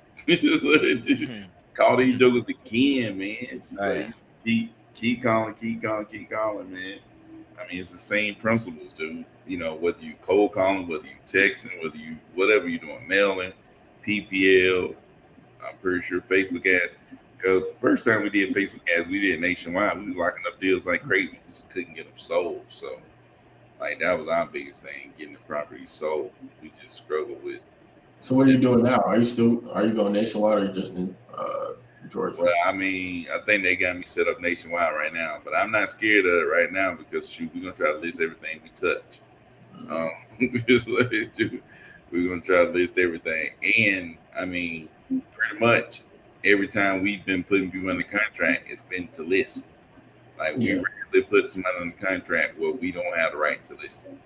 Call these jokers again, man. Like, keep calling, man. I mean, it's the same principles, dude. Whether you cold calling, whether you texting, whatever you're doing, mailing, PPL, I'm pretty sure Facebook ads. Because first time we did Facebook ads, we did nationwide. We was locking up deals like crazy. We just couldn't get them sold. So, like, that was our biggest thing, getting the property sold. We just struggled with. So what are you doing now? Are you going nationwide or just in Georgia? Well, I mean, I think they got me set up nationwide right now, but I'm not scared of it right now because we're gonna try to list everything we touch. We're gonna try to list everything, and I mean, pretty much every time we've been putting people under contract, it's been to list. Like we rarely put somebody under contract where we don't have the right to list it.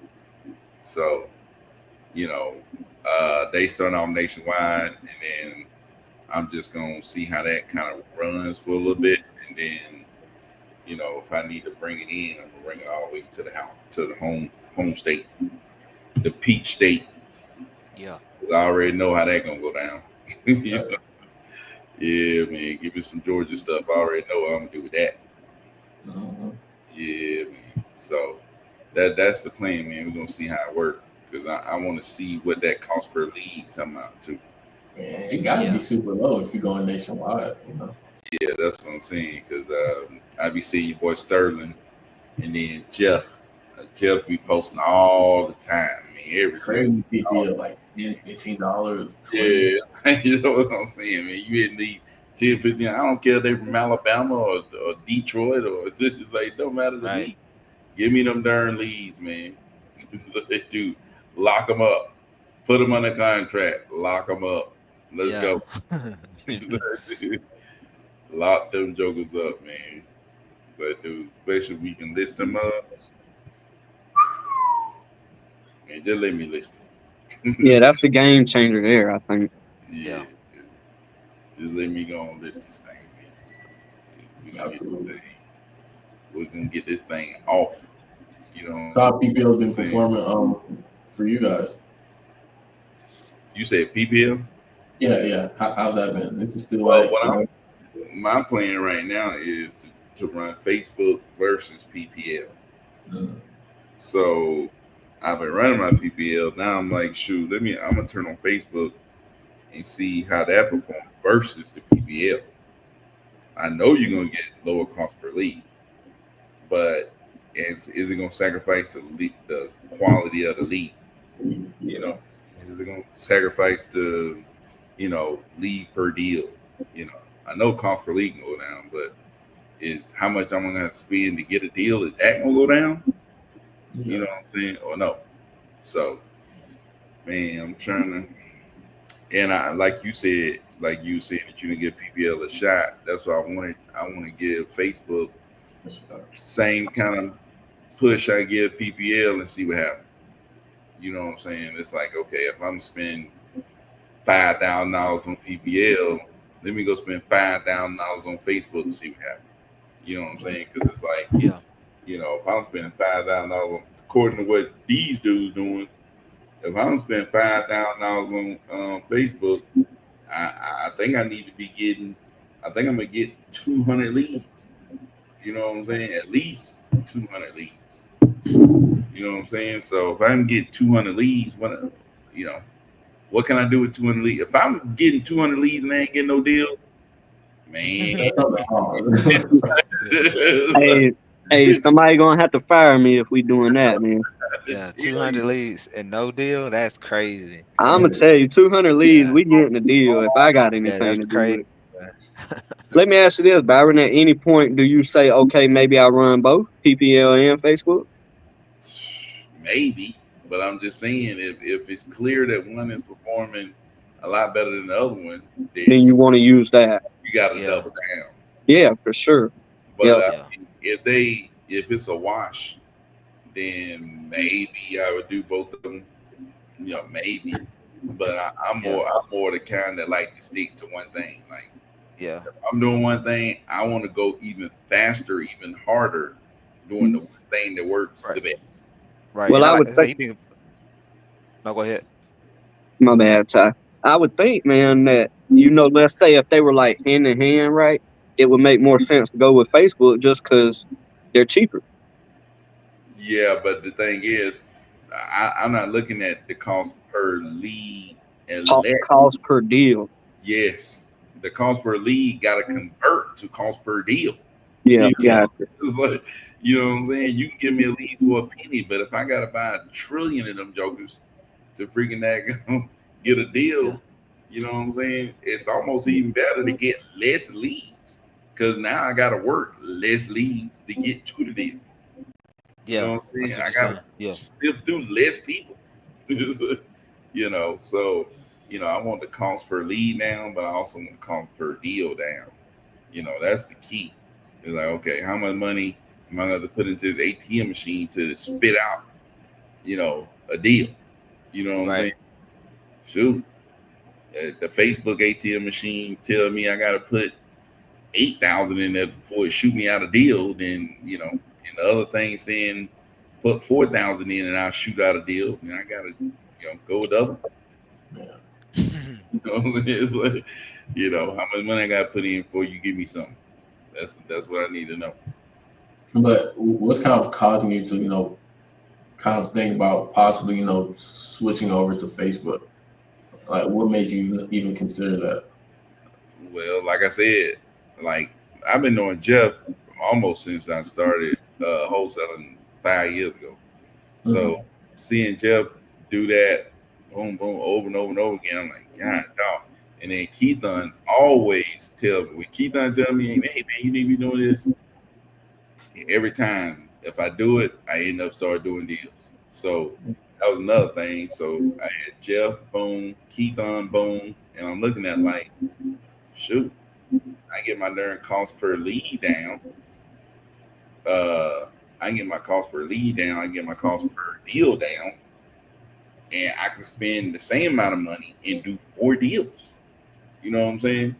So, they start off nationwide, and then I'm just gonna see how that kind of runs for a little bit, and then if I need to bring it in, I'm gonna bring it all the way to the house, to the home state, the peach state. Yeah. I already know how that gonna go down. Yeah, man, give me some Georgia stuff. I already know what I'm gonna do with that. Yeah, man. So that's the plan, man. We're gonna see how it works, because I want to see what that cost per lead come out to. Yeah, it gotta be super low if you're going nationwide, Yeah, that's what I'm saying. Because I be seeing your boy Sterling, and then Jeff. Jeff be posting all the time, man. Every crazy PPL, like $10, $15, $20. Yeah, you know what I'm saying, man. You in these 10, 15. I don't care if they from Alabama or Detroit, or it's like, no matter to me. Give me them darn leads, man. Dude, lock them up, put them under contract, lock them up. Let's go. Lock them jokers up, man. So, dude, especially if we can list them up. Man, just let me list it. Yeah, that's the game changer there, I think. Yeah. Just let me go and list this thing, man. We're gonna get this thing off. So how PPL been performing for you guys? You said PPL? Yeah. How's that been? This is still my plan right now is to run Facebook versus PPL. So I've been running my PPL. Now I'm like, shoot, I'm gonna turn on Facebook and see how that performs versus the PPL. I know you're gonna get lower cost per lead, but is it gonna sacrifice the quality of the lead? Is it gonna sacrifice the lead per deal? I know cost per lead can go down, but is how much I'm gonna have to spend to get a deal, is that gonna go down? You know what I'm saying? Or no? So, man, I'm trying to, and I like you said that you didn't give PPL a shot. That's what I wanted. I want to give Facebook same kind of push I give PPL and see what happens. You know what I'm saying? It's like, okay, if I'm spending $5,000 on PPL, let me go spend $5,000 on Facebook and see what happens. You know what I'm saying? Because it's like, if I'm spending $5,000, according to what these dudes doing, if I'm spending $5,000 on Facebook, I think I need to be getting. I think I'm gonna get 200 leads. You know what I'm saying? At least 200 leads. You know what I'm saying? So if I can get 200 leads, what can I do with 200 leads? If I'm getting 200 leads and I ain't getting no deal, man. Hey, somebody gonna have to fire me if we doing that, man. Yeah, 200 leads and no deal. That's crazy. I'm gonna tell you, 200 leads, we getting a deal if I got anything to do with it. Let me ask you this, Byron. At any point, do you say, okay, maybe I run both PPL and Facebook? Maybe, but I'm just saying, if it's clear that one is performing a lot better than the other one, then you want to use that. You got to double down. Yeah, for sure. But if it's a wash, then maybe I would do both of them. Maybe. But I'm more the kind that like to stick to one thing. Like, if I'm doing one thing, I want to go even faster, even harder, doing the one thing that works the best. Right. Well, I would think. No, go ahead. My bad, Ty. I would think, man, that let's say if they were like hand in hand, right, it would make more sense to go with Facebook just because they're cheaper. Yeah, but the thing is, I'm not looking at the cost per lead and cost per deal. Yes, the cost per lead got to convert to cost per deal. Yeah, It's like, you know what I'm saying? You can give me a lead for a penny, but if I got to buy 1 trillion of them jokers to freaking get a deal, you know what I'm saying? It's almost even better to get less leads, because now I got to work less leads to get to the deal. You know what I'm saying? I got to sift through less people. So I want the cost per lead down, but I also want the cost per deal down. That's the key. It's like, okay, how much money am I going to put into this ATM machine to spit out, a deal? You know what I'm saying? Right. Shoot, the Facebook ATM machine tell me I got to put 8,000 in there before it shoot me out a deal. Then and the other thing saying put 4,000 in and I'll shoot out a deal. And I got to go with the other. It's like, how much money I got to put in before you give me something. That's what I need to know. But what's kind of causing you to, kind of think about possibly, switching over to Facebook? Like, what made you even consider that? Well, like I said, like I've been knowing Jeff almost since I started wholesaling 5 years ago. So seeing Jeff do that, boom, boom, over and over and over again, I'm like, God, dog. And then Keithon always tell me, when Keithon tell me, hey man, you need to be doing this. Every time, if I do it, I end up start doing deals. So that was another thing. So I had Jeff, boom, Keithon, boom, and I'm looking at like, shoot, I get my darn cost per lead down. I get my cost per lead down. I get my cost per deal down, and I can spend the same amount of money and do more deals. You know what I'm saying?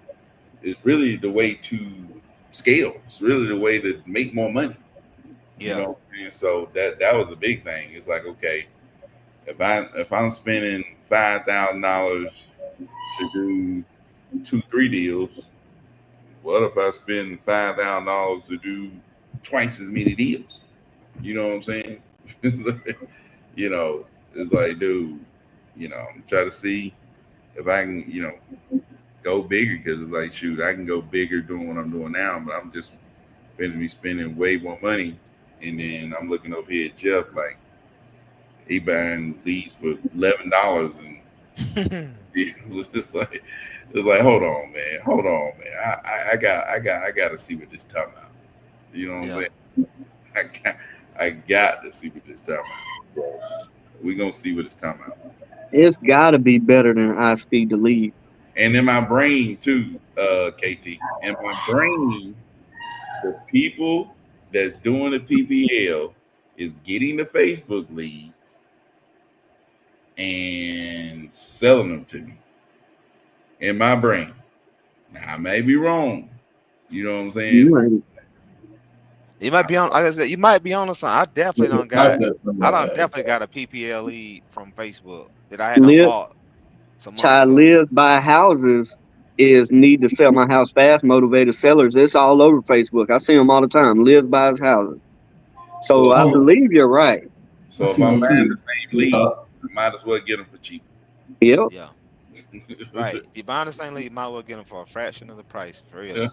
It's really the way to scale. It's really the way to make more money. Yeah. You know what I'm saying? So that was a big thing. It's like, okay, if I'm spending $5,000 to do 2-3 deals, what if I spend $5,000 to do twice as many deals? You know what I'm saying? It's like, dude, try to see if I can, go bigger, because it's like, shoot, I can go bigger doing what I'm doing now, but I'm just going to be spending way more money. And then I'm looking over here at Jeff, like, he buying leads for $11, and it's like, hold on, man. I got to see what this time out. You know what I'm saying? I got to see what this time out. We're gonna see what it's time out. It's got to be better than high speed to lead. And in my brain too, KT. In my brain, the people that's doing the PPL is getting the Facebook leads and selling them to me. In my brain. Now I may be wrong. You know what I'm saying? You might be on, like I said, you might be on something. I definitely definitely got a PPL lead from Facebook that I had bought some months ago. Lives buy houses is need to sell my house fast, motivated sellers. It's all over Facebook. I see them all the time. Lives buys houses. So I believe you're right. So if I'm buying the same lead, I might as well get them for cheap. Yep. Yeah. Right. If you're buying the same lead, you might as well get them for a fraction of the price. For real.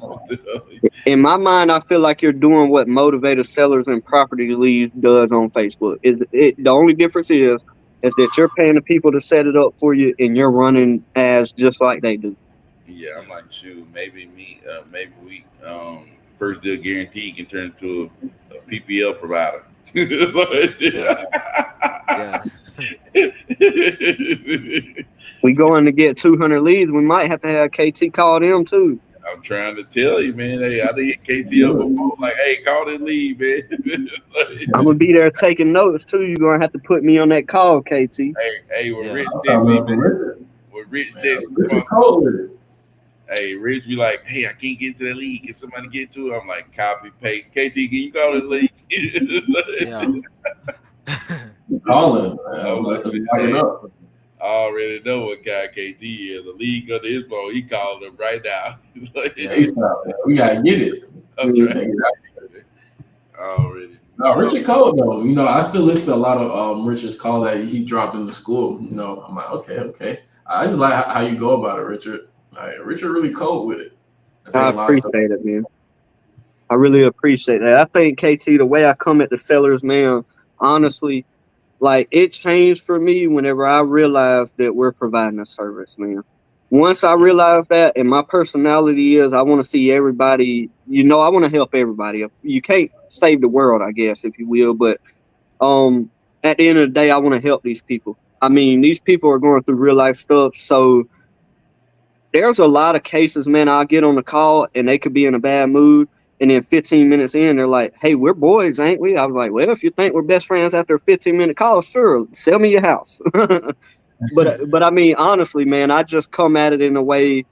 In my mind, I feel like you're doing what motivated sellers and property leads does on Facebook. The only difference is that you're paying the people to set it up for you, and you're running ads just like they do. Yeah, I'm like, shoot, maybe we First Deal Guaranteed can turn into a PPL provider. Yeah. We going to get 200 leads. We might have to have KT call them too. I'm trying to tell you, man. Hey, I did hit KT up before. Like, hey, call this lead, man. I'm gonna be there taking notes too. You're gonna have to put me on that call, KT. Hey, when Rich text me, man. When Rich text me, hey, Rich be like, hey, I can't get to that lead. Can somebody get to it? I'm like, copy, paste. KT, can you call this lead? Yeah. Calling. I already know what guy KT is. The league under his phone, he called him right now. We gotta get it. I'm trying to get it. Already. No, Richard Cole though. I still listen to a lot of Richard's call that he dropped in the school. I'm like, okay. I just like how you go about it, Richard. Like, Richard really cold with it. I appreciate it, man. I really appreciate that. I think KT, the way I come at the sellers, man, honestly, like, it changed for me whenever I realized that we're providing a service, man. Once I realized that, and my personality is I want to see everybody, I want to help everybody. You can't save the world, I guess, if you will, but at the end of the day, I want to help these people. I mean, these people are going through real life stuff. So there's a lot of cases, man. I'll get on the call and they could be in a bad mood. And then 15 minutes in, they're like, hey, we're boys, ain't we? I was like, well, if you think we're best friends after a 15-minute call, sure, sell me your house. But I mean, honestly, man, I just come at it in a way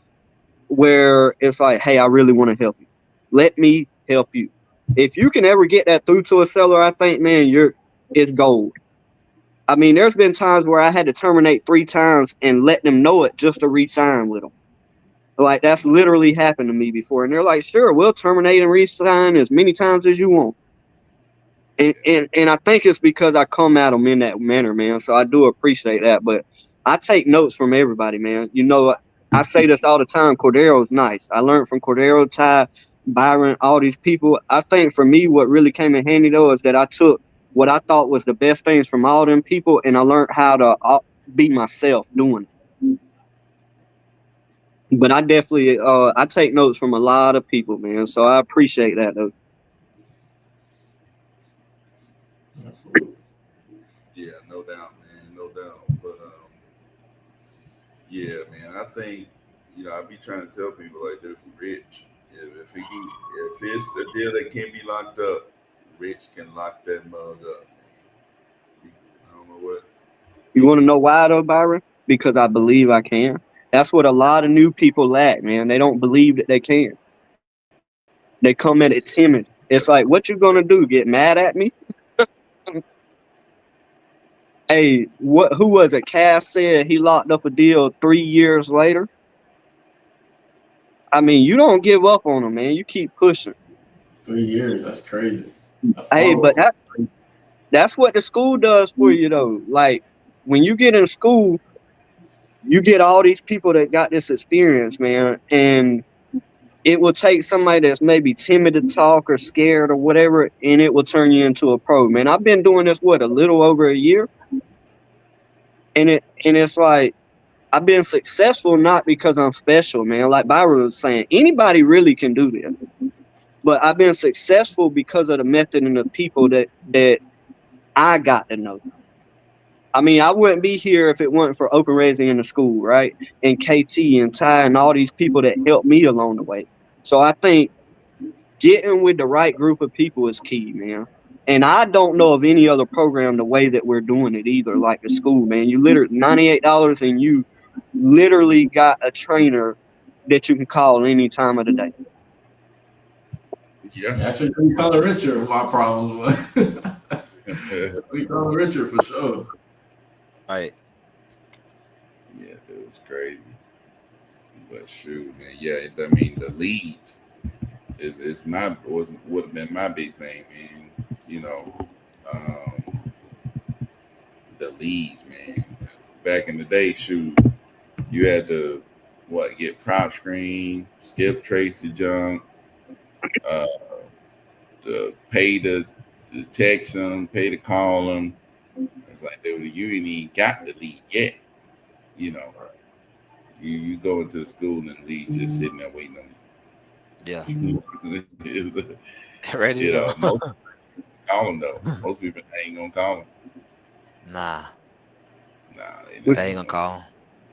where it's like, hey, I really want to help you. Let me help you. If you can ever get that through to a seller, I think, man, it's gold. I mean, there's been times where I had to terminate 3 times and let them know it just to re-sign with them. Like, that's literally happened to me before. And they're like, sure, we'll terminate and re-sign as many times as you want. And I think it's because I come at them in that manner, man. So I do appreciate that. But I take notes from everybody, man. You know, I say this all the time. Cordero's nice. I learned from Cordero, Ty, Byron, all these people. I think for me, what really came in handy, though, is that I took what I thought was the best things from all them people, and I learned how to be myself doing it. But I definitely, I take notes from a lot of people, man. So I appreciate that, though. Yeah, no doubt, man, no doubt. But yeah, man, I think I be trying to tell people like, dude, Rich, if it's a deal that can't be locked up, Rich can lock that mug up. Man. I don't know what. You want to know why, though, Byron? Because I believe I can. That's what a lot of new people lack, man. They don't believe that they can. They come at it timid. It's like, what you gonna do? Get mad at me? Hey, who was it? Cass said he locked up a deal 3 years later. I mean, you don't give up on them, man. You keep pushing. 3 years, that's crazy. Hey, but that's what the school does for you, though. Like, when you get in school, you get all these people that got this experience, man, and it will take somebody that's maybe timid to talk or scared or whatever, and it will turn you into a pro, man. I've been doing this, a little over a year, and it's like, I've been successful not because I'm special, man. Like Byron was saying, anybody really can do this. But I've been successful because of the method and the people that I got to know. I mean, I wouldn't be here if it wasn't for Open Raising in the school, right? And KT and Ty and all these people that helped me along the way. So I think getting with the right group of people is key, man. And I don't know of any other program the way that we're doing it either, like the school, man. You literally $98 and you literally got a trainer that you can call any time of the day. Yeah. That's what we call it Richard. My problems was. We call it Richard for sure. Right. Yeah, it was crazy. But shoot, man. Yeah, I mean the leads would have been my big thing, man. The leads, man. Back in the day, shoot, you had to get prop screen, skip trace the junk, to pay to text them, pay to call them. It's like, dude, you ain't even got the lead yet. You go into the school and the lead's just sitting there waiting on you. Yeah. Ready to go. Most call them though. Most people ain't gonna call them. Nah, they ain't gonna call them.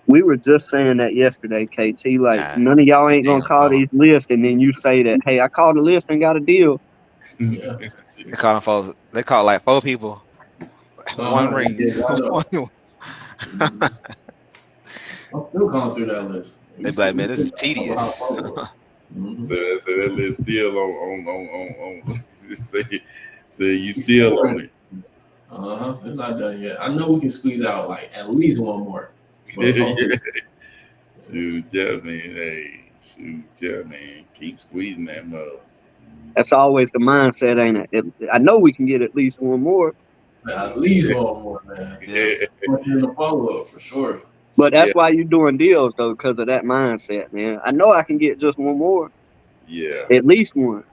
We were just saying that yesterday, KT. Like, none of y'all ain't gonna call these lists, and then you say that, hey, I called the list and got a deal. Yeah. They call them folks. They call like 4 people. One ring. I'm still going through that list. They be like, man, this is tedious. So that list still on. Say you still on it. It's not done yet. I know we can squeeze out like at least one more. Shoot, yeah, man. Hey, shoot, yeah, man. Keep squeezing that mug. That's always the mindset, ain't it? I know we can get at least one more. At least one more, man. Yeah. The follow-up for sure. But that's why you're doing deals, though, because of that mindset, man. I know I can get just one more. Yeah. At least one.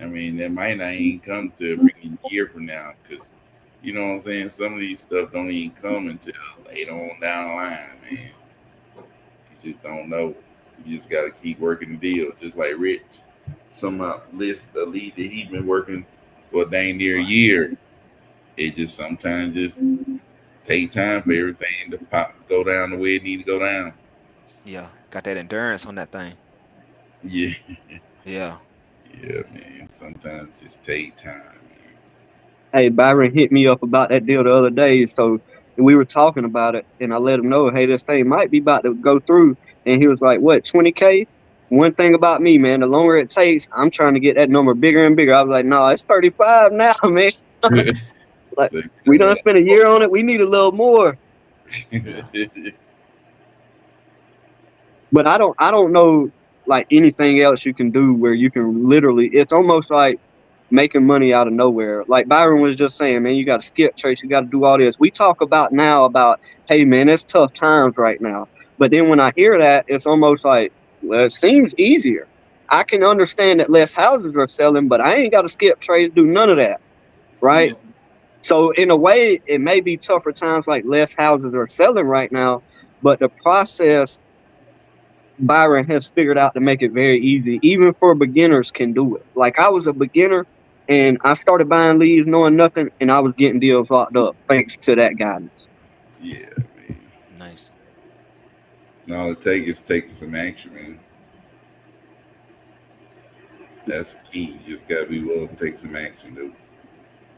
I mean, that might not even come to a year from now, because, you know what I'm saying? Some of these stuff don't even come until later on down the line, man. You just don't know. You just got to keep working the deal, just like Rich. Some list the lead that he's been working for dang near a year. It just sometimes just take time for everything to go down the way it need to go down. Yeah, got that endurance on that thing. Yeah, Yeah. yeah, man. Sometimes just take time, man. Hey, Byron hit me up about that deal the other day, so we were talking about it, and I let him know, hey, this thing might be about to go through, and he was like, what, 20K? One thing about me, man, the longer it takes, I'm trying to get that number bigger and bigger. I was like, no, it's 35 now, man. Like, So, we done spent a year on it. We need a little more. But I don't know like anything else you can do where you can literally, it's almost like making money out of nowhere. Like Byron was just saying, man, you got to skip trace, you got to do all this. We talk about now about, hey man, it's tough times right now. But then when I hear that, it's almost like, well, it seems easier. I can understand that less houses are selling, but I ain't got to skip trace, do none of that, right? Yeah. So in a way, it may be tougher times, like less houses are selling right now, but the process Byron has figured out to make it very easy. Even for beginners can do it. Like I was a beginner and I started buying leads knowing nothing, and I was getting deals locked up thanks to that guidance. Yeah, man. Nice. All it takes is taking some action, man. That's key. You just gotta be willing to take some action, dude.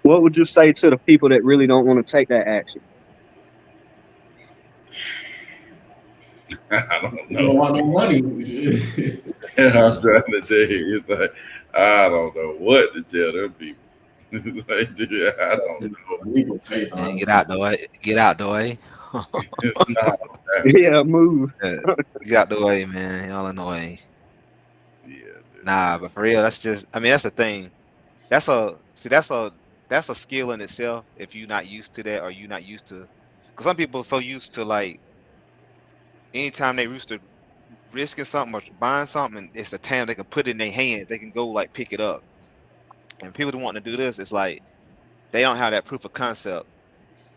What would you say to the people that really don't want to take that action? I don't You don't know. want no money. I'm trying to tell you, it's like I don't know what to tell them people. It's like, dude, I don't know. Legal faith, Man, honestly. get out the way. Get out the way. No, Yeah, move. Get out the way, man. Y'all in the way. yeah, dude. Nah, but for real, that's just. I mean, that's the thing. That's a skill in itself. If you're not used to that, or you're not used to, because some people are so used to like anytime they used to risking something or buying something, it's a time they can put it in their hands. They can go like pick it up. And people that want to do this, it's like they don't have that proof of concept.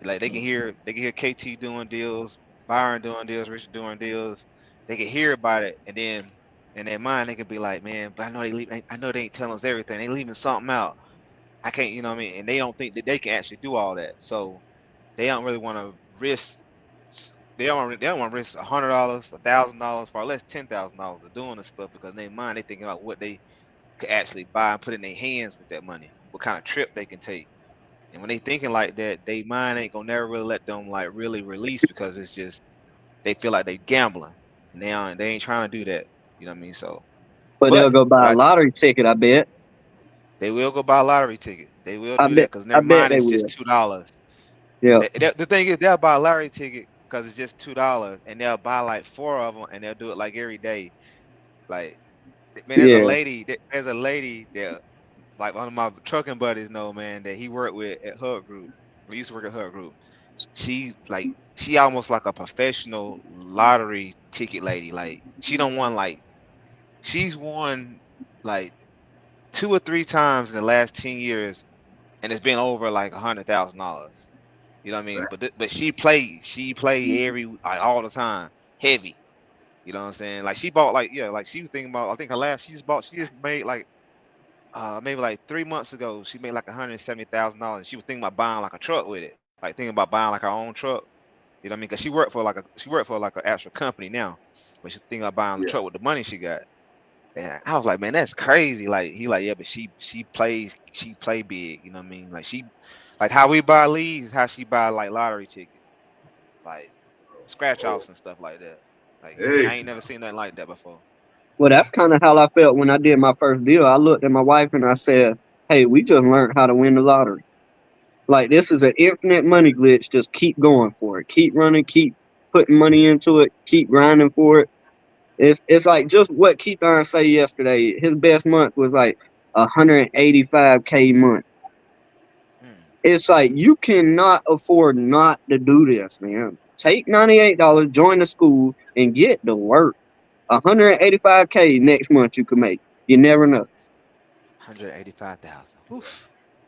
Like they can hear KT doing deals, Byron doing deals, Richard doing deals. They can hear about it, and then in their mind they can be like, man, but I know they ain't telling us everything. They leaving something out. I can't, you know what I mean? And they don't think that they can actually do all that. So they don't really want to risk. They don't want to risk $100, $1,000, far less $10,000 of doing this stuff because in their mind they thinking about what they could actually buy and put in their hands with that money. What kind of trip they can take. And when they thinking like that, they mind ain't gonna never really let them like really release because it's just they feel like they gambling and they ain't trying to do that. You know what I mean? So, But they'll but go buy a what lottery ticket, I bet. they will go buy a lottery ticket. They will I do that bet because in I their bet mind they it's just will. $2. Yeah. The thing is they'll buy a lottery ticket because it's just $2 and they'll buy like 4 of them and they'll do it like every day. Like man, Yeah. there's a lady that like one of my trucking buddies know, man, that he worked with at Hub Group. We used to work at Hub Group. She almost like a professional lottery ticket lady. Like she don't won like she's won like 2 or 3 times in the last 10 years, and it's been over like $100,000. You know what I mean? But she play every like all the time, heavy. You know what I'm saying? Like she bought like yeah, like she was thinking about. I think her last she just made like maybe like 3 months ago she made like $170,000. She was thinking about buying like a truck with it, like thinking about buying like her own truck. You know what I mean? Because she worked for like an actual company now, but she thinking about buying the Yeah. truck with the money she got. And I was like, man, that's crazy. Like he like, yeah, but she play big. You know what I mean? Like like how we buy leads, how she buy like lottery tickets, like scratch offs and stuff like that. Like I Hey, ain't never seen nothing like that before. Well, that's kind of how I felt when I did my first deal. I looked at my wife and I said, hey, we just learned how to win the lottery. Like, this is an infinite money glitch. Just keep going for it. Keep running. Keep putting money into it. Keep grinding for it. It's like just what Keith Iron said yesterday. His best month was like 185K month. It's like you cannot afford not to do this, man. Take $98, join the school, and get to work. 185K next month you can make. You never know. 185,000. Oof.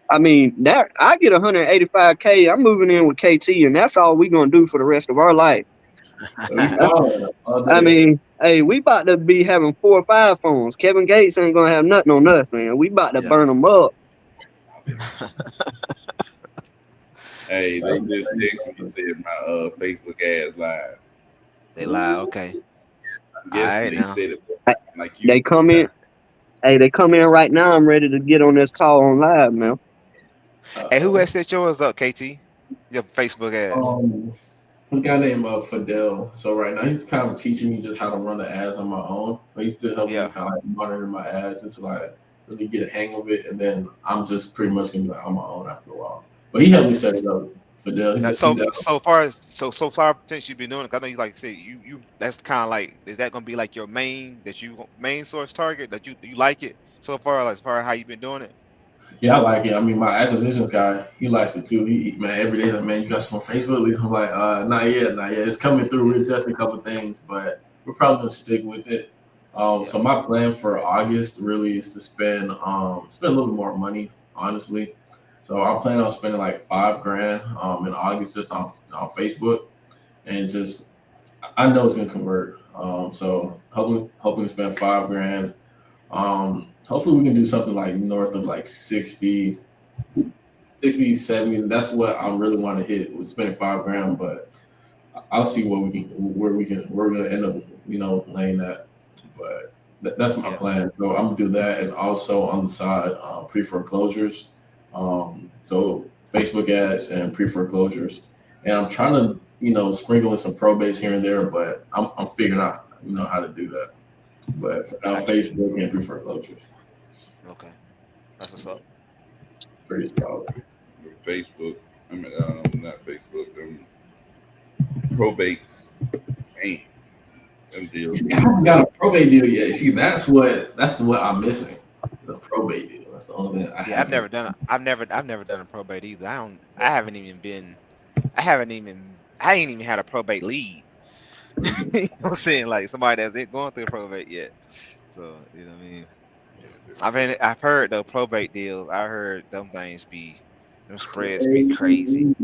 I mean, that I get 185K. I'm moving in with KT, and that's all we're gonna do for the rest of our life. We balling all I day. mean, hey, we about to be having 4 or 5 phones. Kevin Gates ain't gonna have nothing on us, man. We about to Yeah. burn them up. Hey, they just texted me said my Facebook ads live. They lie. Okay. I'm All guessing right they now. said it like you. They come in. Hey, they come in right now. I'm ready to get on this call on live, man. Hey, who has set yours up, KT? Your Facebook ads. This guy named Fidel. So right now he's kind of teaching me just how to run the ads on my own, but he's still helping me Yeah. kind of like monitor my ads until I really get a hang of it, and then I'm just pretty much gonna be like on my own after a while. But he helped me set it up. Fidel. Now, He's so far since you've been doing it, 'cause I know you like to say you that's kind of like, is that gonna be like your main source target that you like it so far, like, as far as how you've been doing it? Yeah, I like it. I mean, my acquisitions guy, he likes it too. Man, every day he's like, man, you got some on Facebook? I'm like, not yet, not yet. It's coming through. We're adjusting a couple things, but we're probably gonna stick with it. So my plan for August really is to spend a little more money, honestly. So I'm planning on spending like $5,000 in August just on Facebook, and just I know it's gonna convert. So hoping to spend $5,000. Hopefully we can do something like north of like 60, 70. That's what I really want to hit with spending $5,000, but I'll see where we're gonna end up, laying that. But that's my plan. So I'm gonna do that, and also on the side, pre-foreclosures. So Facebook ads and pre-foreclosures, and I'm trying to, sprinkle in some probates here and there, but I'm figuring out, how to do that. But for now, Facebook and pre-foreclosures. Okay, that's what's up. Pretty solid. Facebook. I mean, not Facebook. Probates. Man, them deals. I haven't got a probate deal yet. See, that's what I'm missing. The probate deal. That's the only thing I Yeah, haven't. I've never done a probate either. I ain't even had a probate lead. You know what I'm saying? Like somebody that's going through probate yet. So, you know what I mean? I've heard the probate deals. I heard them spreads be crazy.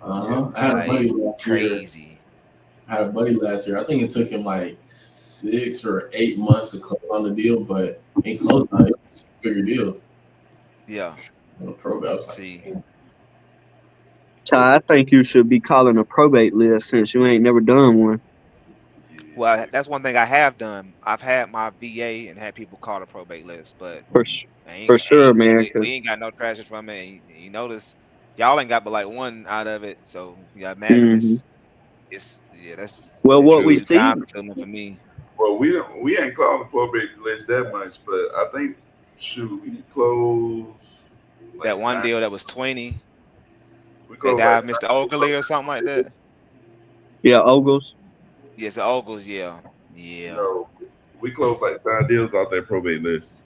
I had a buddy last year. Crazy. I think it took him like 6 or 8 months to close on the deal, but he closed on it. It was a bigger deal. Yeah. On the probate, I was like, See. Ty, I think you should be calling a probate list since you ain't never done one. Well, that's one thing I have done. I've had my VA and had people call the probate list, but For sure, man. we ain't got no traction from it. And you notice y'all ain't got but like one out of it, so yeah, imagine that's well, what we too see. time consuming for me. Well, we ain't called the probate list that much, but I think we closed like that one deal that was 20. We That closed guy, like Mr. Oakley or something like that. Yeah, Ogles. Yes, the Ogles. Yeah. We closed like 5 deals out that probate list.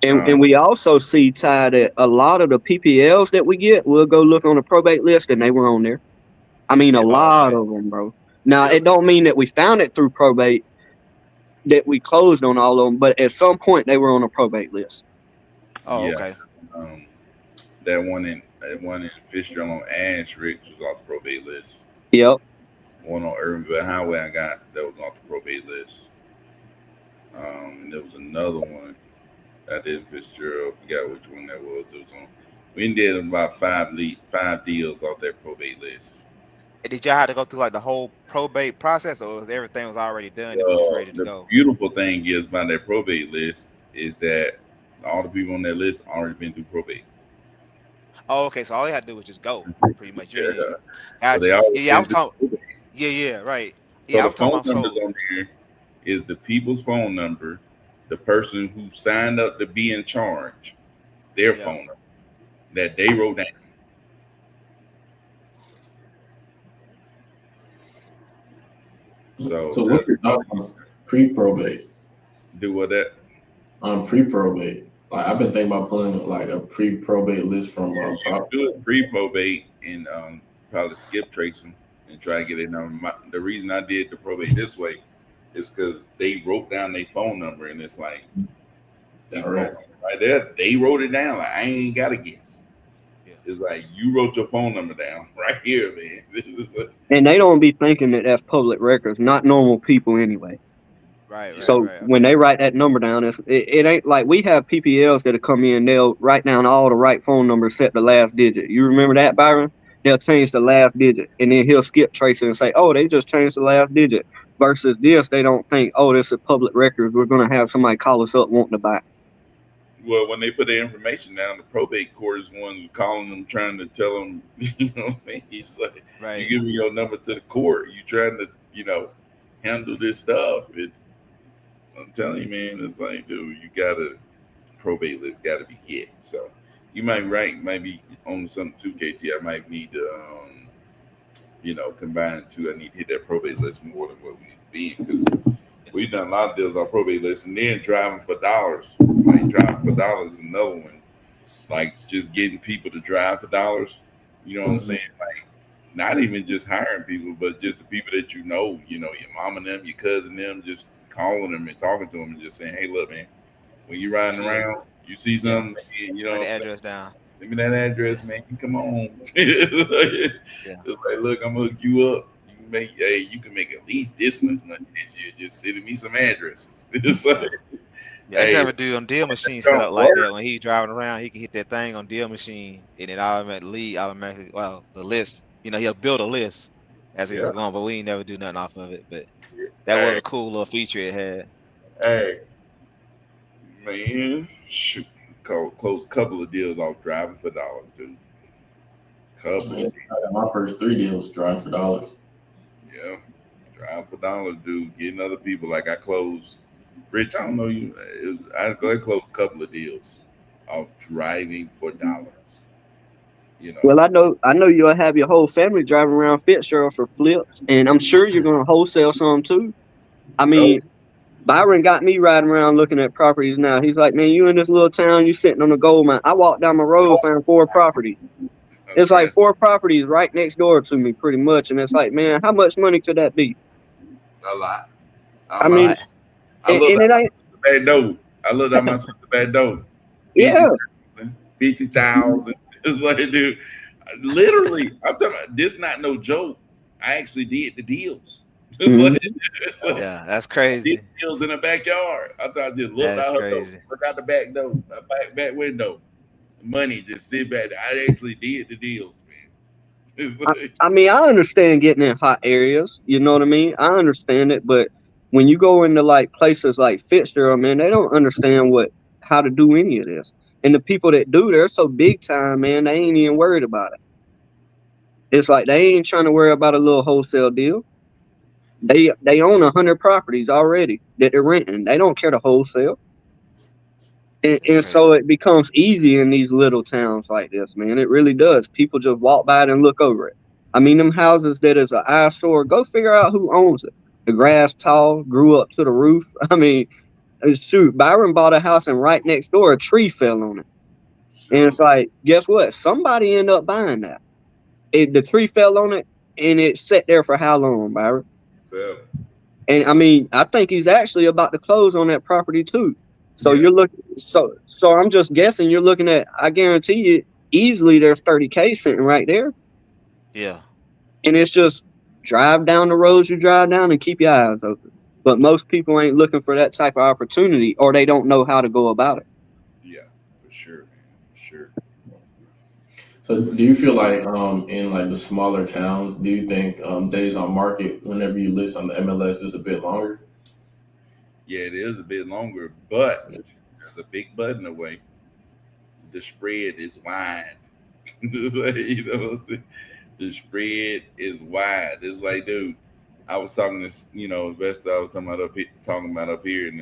And we also see, Ty, that a lot of the PPLs that we get, we'll go look on the probate list and they were on there. I mean, a lot of them, bro. Now, it don't mean that we found it through probate, that we closed on all of them, but at some point they were on a probate list. Oh, yeah. Okay. That one in Fitzgerald on Ash Rich was off the probate list. Yep. One on Irvinville Highway I got that was off the probate list. And there was another one I did in Fitzgerald. I forgot which one that was. It was on. We did about 5 deals off that probate list. And did y'all have to go through like the whole probate process, or was everything was already done and it was ready to go? The beautiful thing is about that probate list is that all the people on that list already been through probate. Oh, okay. So all you had to do was just go, pretty much. Yeah, I was talking. Yeah, right. Yeah, so I was the phone talking numbers on there is the people's phone number, the person who signed up to be in charge, their phone number that they wrote down. So what's your thought on pre-probate? Do what that? Pre-probate. Like I've been thinking about pulling like a pre-probate list from do it pre-probate and probably skip tracing and try to get it number. The reason I did the probate this way is because they wrote down their phone number and it's like right there, they wrote it down. Like I ain't got to guess. It's like you wrote your phone number down right here, man. And they don't be thinking that that's public records, not normal people anyway. Right. So when they write that number down, it ain't like we have PPLs that come in, they'll write down all the right phone numbers, set the last digit. You remember that, Byron? they'll change the last digit, and then he'll skip trace it and say, "Oh, they just changed the last digit." Versus this, they don't think, "Oh, this is public record. We're gonna have somebody call us up wanting to buy." Well, when they put their information down, the probate court is one calling them, trying to tell them, you know what I'm saying? He's like, you Right. give me your number to the court. You trying to, handle this stuff. I'm telling you, man, it's like, dude, you gotta, probate list got to be hit. So you might be on something too, KT. I might need to, combine two. I need to hit that probate list more than what we've been, because we've done a lot of deals on probate lists, and then driving for dollars. Like driving for dollars is another one. Like just getting people to drive for dollars. You know what I'm saying? Like not even just hiring people, but just the people that your mom and them, your cousin them, just calling them and talking to them and just saying, "Hey, look, man, when you riding around, you see something, Write the address down. Send me that address, man. Come on." It's like, look, I'm gonna hook you up. You can make at least this much money this year just sending me some addresses. It's like, I have a dude on Deal Machine set up like that. When he's driving around, he can hit that thing on Deal Machine, and it automatically, well, the list, he'll build a list as he was going, but we ain't never do nothing off of it. But that was a cool little feature it had. Hey, man, shoot, close a couple of deals off driving for dollars, dude. I got my first 3 deals driving for dollars. Yeah, driving for dollars, dude. Getting other people. Like I closed, Rich, I don't know you. I closed a couple of deals off driving for dollars. Well, I know you'll have your whole family driving around Fitzgerald for flips, and I'm sure you're gonna wholesale some too. I mean, Byron got me riding around looking at properties now. He's like, "Man, you in this little town, you sitting on a gold mine." I walked down my road, found 4 properties. It's like 4 properties right next door to me, pretty much, and it's like, man, how much money could that be? A lot. I mean, I love and it ain't bad dough. I love that myself, the bad dough. 50,000. It's like, dude, literally, I'm talking about this. Not no joke. I actually did the deals. Yeah, that's crazy. Did deals in the backyard. I thought I just looked out her door, look out the back door, back window. Money just sit back. I actually did the deals, man. I mean, I understand getting in hot areas. You know what I mean? I understand it, but when you go into like places like Fitzgerald, man, they don't understand how to do any of this. And the people that do, they're so big time, man, they ain't even worried about it. It's like they ain't trying to worry about a little wholesale deal. They own 100 properties already that they're renting. They don't care to wholesale. And so it becomes easy in these little towns like this, man. It really does. People just walk by it and look over it. I mean, them houses that is an eyesore, go figure out who owns it. The grass tall, grew up to the roof. I mean, shoot, Byron bought a house and right next door, a tree fell on it. And it's like, guess what? Somebody ended up buying that. The tree fell on it, and it sat there for how long, Byron? And I mean, I think he's actually about to close on that property too. So you're looking. So I'm just guessing. You're looking at. I guarantee you, easily there's 30K sitting right there. Yeah. And it's just drive down the roads you drive down and keep your eyes open. But most people ain't looking for that type of opportunity, or they don't know how to go about it. Yeah, for sure, man. For sure. So do you feel like in like the smaller towns, do you think days on market whenever you list on the MLS is a bit longer? Yeah, it is a bit longer, but there's a big but in the way. The spread is wide. The spread is wide. It's like, dude, I was talking to investor. I was talking about up here, and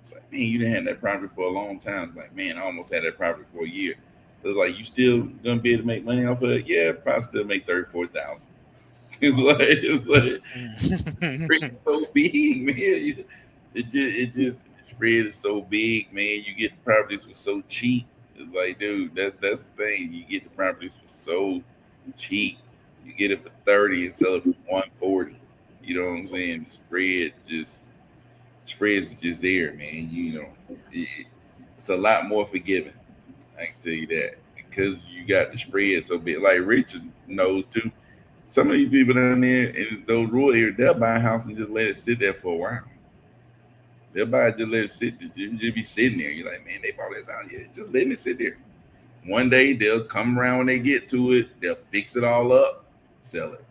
it's like, man, you didn't have that property for a long time. It's like, man, I almost had that property for a year. It's like, you still gonna be able to make money off of it? Yeah, probably still make 34,000. It's like it's so big, man. It just spread is so big, man. You get the properties for so cheap. It's like, dude, that's the thing. You get the properties for so cheap. You get it for 30 and sell it for 140. You know what I'm saying? The spreads is just there, man. It's a lot more forgiving. I can tell you that, because you got the spread so big. Like Richard knows too. Some of these people down there in those rural areas, they'll buy a house and just let it sit there for a while. They'll buy it, just let it sit, just be sitting there. You're like, man, they bought this house, yeah, just letting it sit there. one day they'll come around when they get to it. They'll fix it all up, sell it.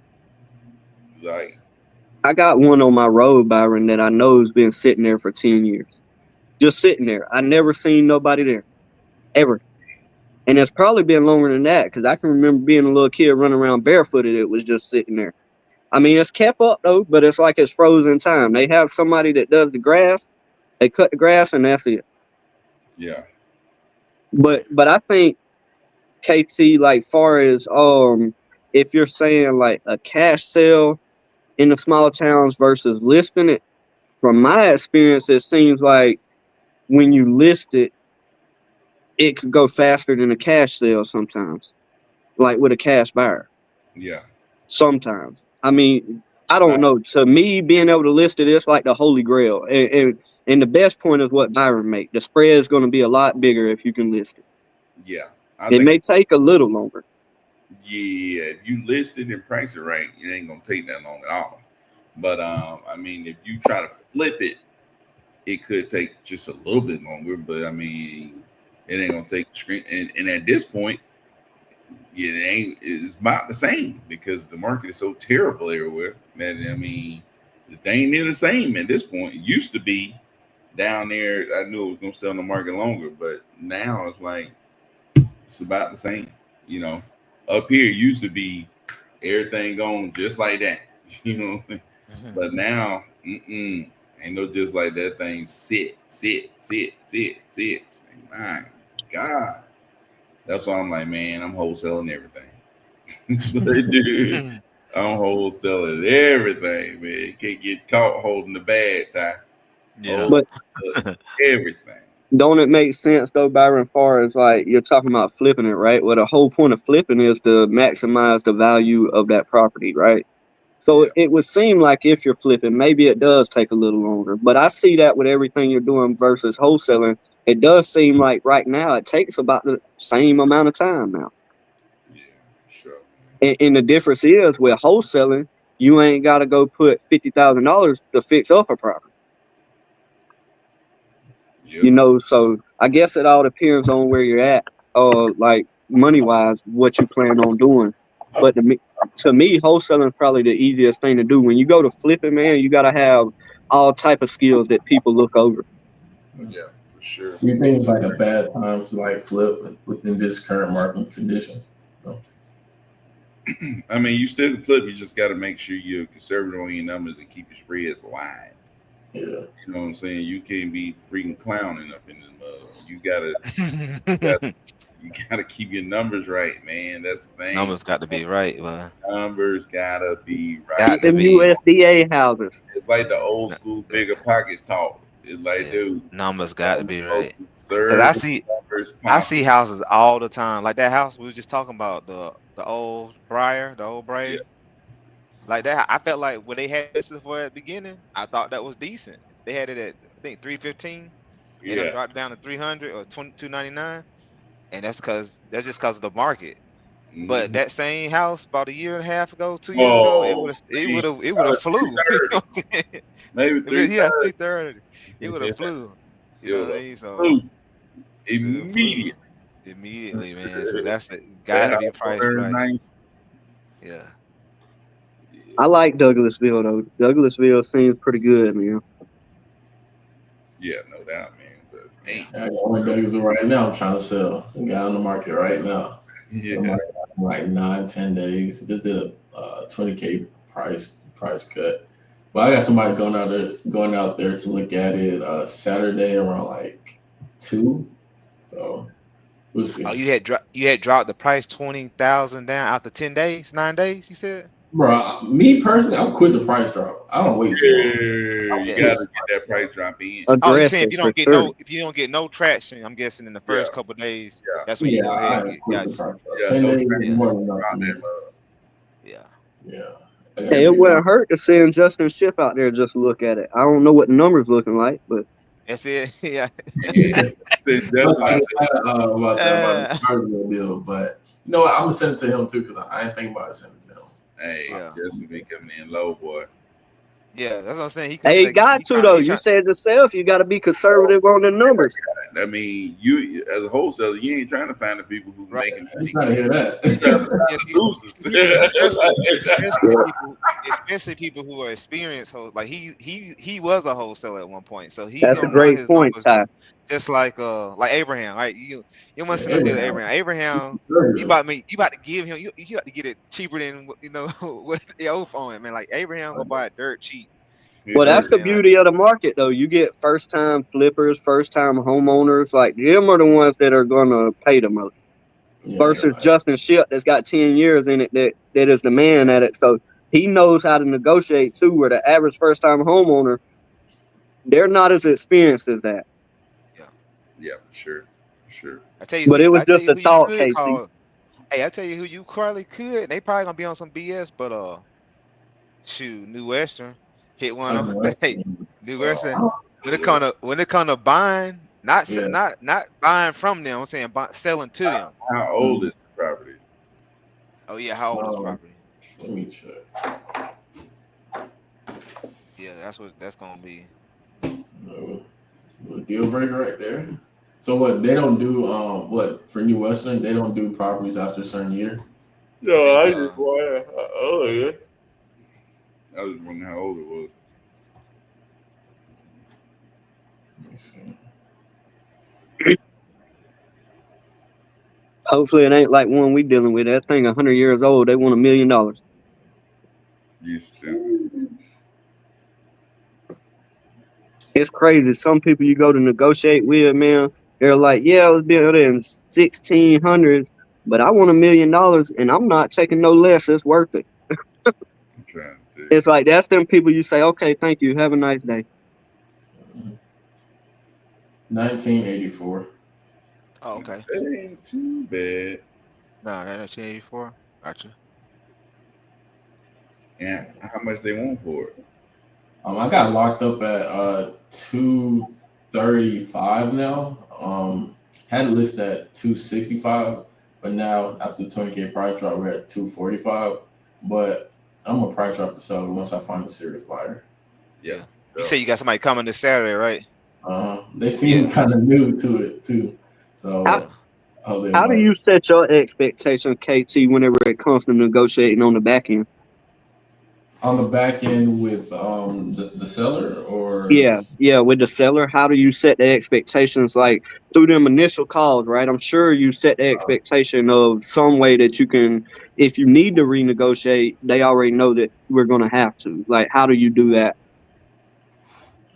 Like, I got one on my road, Byron, that I know has been sitting there for 10 years. Just sitting there. I never seen nobody there, ever. And it's probably been longer than that, because I can remember being a little kid running around barefooted. It was just sitting there. I mean, it's kept up, though, but it's like it's frozen in time. They have somebody that does the grass. They cut the grass, and that's it. yeah. But I think, KT, like, far as if you're saying like a cash sale in the small towns versus listing it, from my experience, it seems like when you list it, it could go faster than a cash sale sometimes, like with a cash buyer. Yeah. Sometimes. I mean, I don't know. To me, being able to list it is like the holy grail. And the best point is what Byron made. The spread is going to be a lot bigger if you can list it. Yeah. It may take a little longer. Yeah, if you list it and price it right, it ain't gonna take that long at all. But I mean, if you try to flip it, it could take just a little bit longer. But I mean, it ain't gonna take screen. And at this point, yeah, it's about the same because the market is so terrible everywhere. Man, I mean, it's dang near the same at this point. It used to be down there. I knew it was gonna stay on the market longer, but now it's like it's about the same. You know, up here used to be everything going just like that. You know, but now, ain't no just like that thing. Sit. My God. That's why I'm like, man, I'm wholesaling everything. So, dude, I'm wholesaling everything, man. You can't get caught holding the bad tie. Yeah. But Everything. don't it make sense though, Byron, as far as like you're talking about flipping it, right? Well, the whole point of flipping is to maximize the value of that property, right? So Yeah. it would seem like if you're flipping, maybe it does take a little longer. But I see that with everything you're doing versus wholesaling. It does seem like right now it takes about the same amount of time now. Yeah, sure. And the difference is with wholesaling, you ain't got to go put $50,000 to fix up a property. Yep. You know, so I guess it all depends on where you're at, like money wise, what you plan on doing. But to me, wholesaling is probably the easiest thing to do. When you go to flipping, man, you got to have all type of skills that people look over. Yeah, for sure. Do you think it's like a bad time to like flip within this current market condition? No. I mean, you still can flip. You just got to make sure you're conservative on your numbers and keep your spreads wide. Yeah. You know what I'm saying? You can't be freaking clowning up in the mud. You gotta keep your numbers right, man. That's the thing. Numbers got to be right, man. Numbers gotta be right. Got to Them be. USDA houses. It's like the old school bigger pockets talk. It's like, dude, numbers got to be right. Because I see houses all the time. Like that house we were just talking about, the old Briar, the old Brave. Yeah. Like that, I felt like when they had this for at the beginning, I thought that was decent. They had it at I think 315, and I dropped it down to 300 or 299, and that's just because of the market. But that same house about a year and a half ago, 2 years ago, it would have flew. Maybe 330. It would have flew. You know what I mean? So immediately, man. So that's it. Got to be priced right. Nice. Yeah. I like Douglasville though. Douglasville seems pretty good, man. Yeah, no doubt, man. But I got one Douglasville right now. I'm trying to sell. I got on the market right now. Yeah. Like 9-10 days. Just did a $20K price cut. But I got somebody going out there to look at it Saturday around like 2. So we'll see. Oh, you had dropped the price 20,000 down after 10 days, 9 days. You said. Bro, me personally, I'm quitting the price drop. I don't wait too long. You gotta get that price drop in. Oh, you saying if you don't get no traction, I'm guessing in the first couple of days, that's when you go ahead and get. 10 days is more than enough for me. Yeah. Hey, it wouldn't hurt to send Justin Ship out there just to look at it. I don't know what the numbers looking like, but that's it. Yeah. About the Cardinal deal, but you know what? I'm gonna send it to him too because I ain't thinking about sending it to him. Hey, Justin be coming in low, boy. Yeah, that's what I'm saying. He Hey, like, got to though. You said yourself, you got to be conservative on the numbers. I mean, you as a wholesaler, you ain't trying to find the people who Right. making I'm trying to hear that. Especially people who are experienced. Like he was a wholesaler at one point, so he That's a gonna run great his point, numbers Ty. just like Abraham, right? You want to send a deal to Abraham. Abraham, you Abraham. about to give him you got to get it cheaper than what the oath on it, man. Like Abraham gonna buy it dirt cheap. Well, You know what I'm that's the saying? Like, beauty of the market, though. You get first-time flippers, first-time homeowners. Like them are the ones that are gonna pay the most. Versus Justin Shipp, that's got 10 years in it, that is the man at it. So he knows how to negotiate too. Where the average first-time homeowner, they're not as experienced as that. Yeah, for sure. I tell you, But it was just a who you thought, could Casey. call. Hey, I tell you who you probably could. They probably gonna be on some BS, but shoot, New Western hit one of them. Hey, New Western. When it come to buying, not buying from them, I'm saying selling to them. How old is the property? Oh yeah, how old is the property? Let me check. Yeah, that's gonna be. A deal breaker right there. So what they don't do? What for New Western? They don't do properties after a certain year. No, I just wonder how old it is. I was wondering how old it was. Let me see. Hopefully, it ain't like one we dealing with. That thing 100 years old. They want $1 million. Used to. It's crazy. Some people you go to negotiate with, man, they're like, yeah, I was built in 1600s, but I want $1 million, and I'm not taking no less. It's worth it. I'm trying to. It's like that's them people you say, okay, thank you, have a nice day. 1984. Oh, okay. That ain't too bad. Nah, that 1984. Gotcha. Yeah, how much they want for it? I got locked up at 235 now. Had it listed at 265, but now after the 20K price drop, we're at 245. But I'm gonna price drop the seller once I find a serious buyer. Yeah. You say you got somebody coming this Saturday, right? They seem kind of new to it too. So how do you set your expectations, KT, whenever it comes to negotiating on the back end? On the back end with the seller, or yeah, with the seller, how do you set the expectations, like through them initial calls, right? I'm sure you set the expectation of some way that you can, if you need to renegotiate, they already know that we're gonna have to. Like, how do you do that?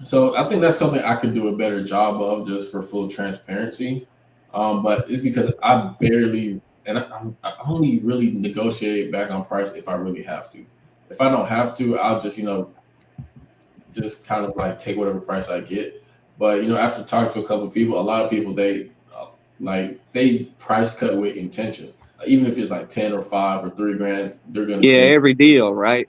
So I think that's something I could do a better job of, just for full transparency. But it's because I barely, and I only really negotiate back on price if I really have to. If I don't have to, I'll just, just kind of like take whatever price I get. But, after talking to a couple of people, a lot of people, they price cut with intention. Even if it's like 10 or 5 or $3,000, they're going to take every deal, right?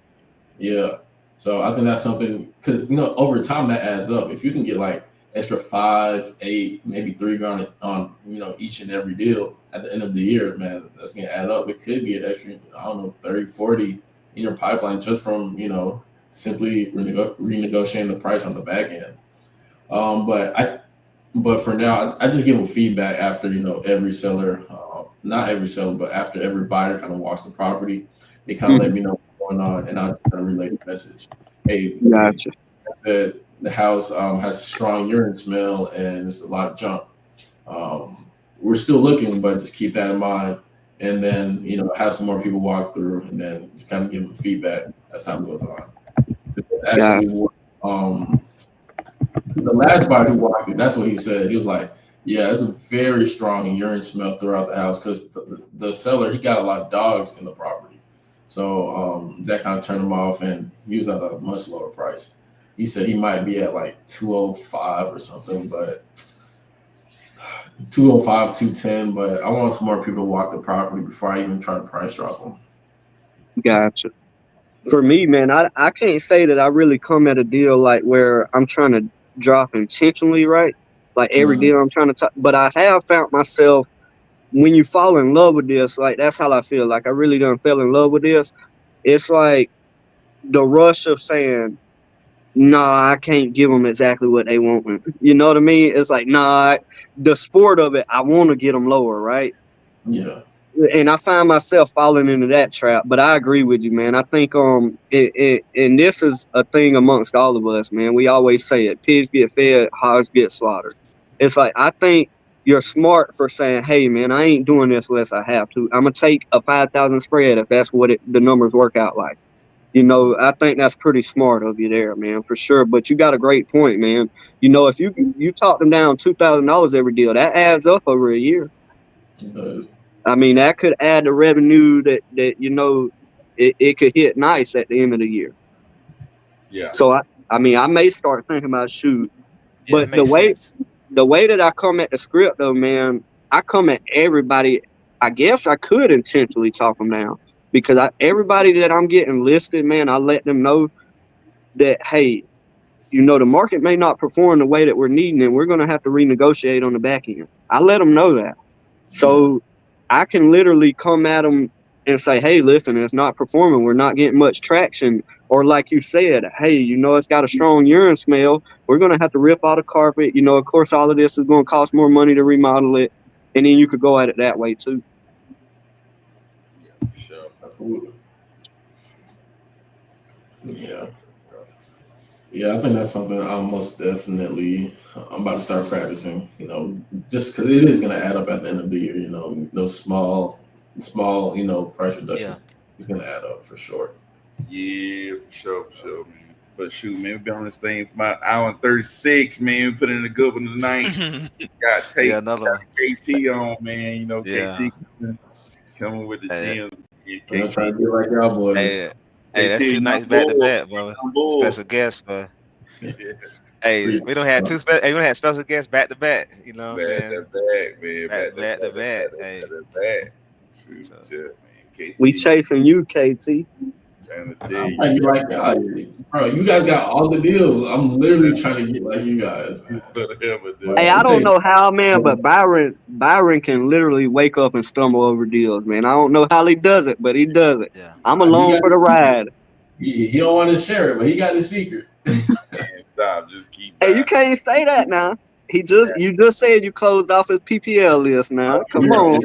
Yeah. So I think that's something, because, over time that adds up. If you can get like extra 5, 8, maybe $3,000 on, each and every deal at the end of the year, man, that's going to add up. It could be an extra, 30, 40 in your pipeline just from, simply renegotiating the price on the back end. But for now, I just give them feedback after, every seller, not every seller, but after every buyer kind of walks the property, they kind of let me know what's going on, and I'll kind of relay the message. Hey, gotcha. I said the house has a strong urine smell and it's a lot of junk. We're still looking, but just keep that in mind. And then, have some more people walk through, and then just kind of give them feedback as time goes on. Actually, the last buyer who walked in, that's what he said. He was like, yeah, it's a very strong urine smell throughout the house, because the seller, he got a lot of dogs in the property. So that kind of turned him off, and he was at a much lower price. He said he might be at like 205 or something, but 205, 210. But I want some more people to walk the property before I even try to price drop them. Gotcha. For me, man, I can't say that I really come at a deal like where I'm trying to drop intentionally, right? Like every deal I'm trying to talk, but I have found myself, when you fall in love with this, like that's how I feel. Like I really done fell in love with this. It's like the rush of saying, No, I can't give them exactly what they want. You know what I mean? It's like, nah, the sport of it, I want to get them lower, right? Yeah. And I find myself falling into that trap. But I agree with you, man. I think and this is a thing amongst all of us, man. We always say it: pigs get fed, hogs get slaughtered. It's like I think you're smart for saying, hey, man, I ain't doing this unless I have to. I'm gonna take a 5,000 spread if that's what the numbers work out like. You know, I think that's pretty smart of you there, man, for sure. But you got a great point, man. You know, if you talk them down $2,000 every deal, that adds up over a year. It does. I mean, that could add the revenue that you know it could hit nice at the end of the year. Yeah. So I mean, I may start thinking about shoot, Yeah, it but the makes sense. way that I come at the script though, man, I come at everybody. I guess I could intentionally talk them down because everybody that I'm getting listed, man, I let them know that hey, you know, the market may not perform the way that we're needing, and we're going to have to renegotiate on the back end. I let them know that. So I can literally come at them and say, hey, listen, it's not performing. We're not getting much traction. Or like you said, hey, you know, it's got a strong urine smell. We're going to have to rip out a carpet. You know, of course, all of this is going to cost more money to remodel it. And then you could go at it that way too. Yeah, for sure. Absolutely. Yeah. Yeah, I think that's something I'm most definitely. I'm about to start practicing. You know, just because it is going to add up at the end of the year. You know, those small, you know, price reduction is going to add up for sure. Yeah, for sure, man. But shoot, man, we've been on this thing for about 1 hour and 36, man. We put in a good one tonight. Got Another one. KT on, man. You know, Yeah. KT coming with the Hey, gym. I'm KT. trying to get like y'all boys. hey, that's KT, 2 nights young back to bull, back, brother. young bull. Special guest, but Yeah, hey, we don't have we don't have special guests back to back. You know what I'm back saying? to back, man. Back to back. Hey, Back. Shoot, so, yeah, man. KT. We chasing you, KT. Trying to I'm tell trying to get like y'all. Bro, you guys got all the deals. I'm literally trying to get like you guys, man. whatever, dude. Hey, I don't know how, man, but Byron can literally wake up and stumble over deals, man. I don't know how he does it, but he does it. yeah. I'm along for the ride. He don't want to share it, but he got the secret. Man, stop. Just keep Hey, buying. you can't say that now. You just said you closed off his PPL list now. Come on.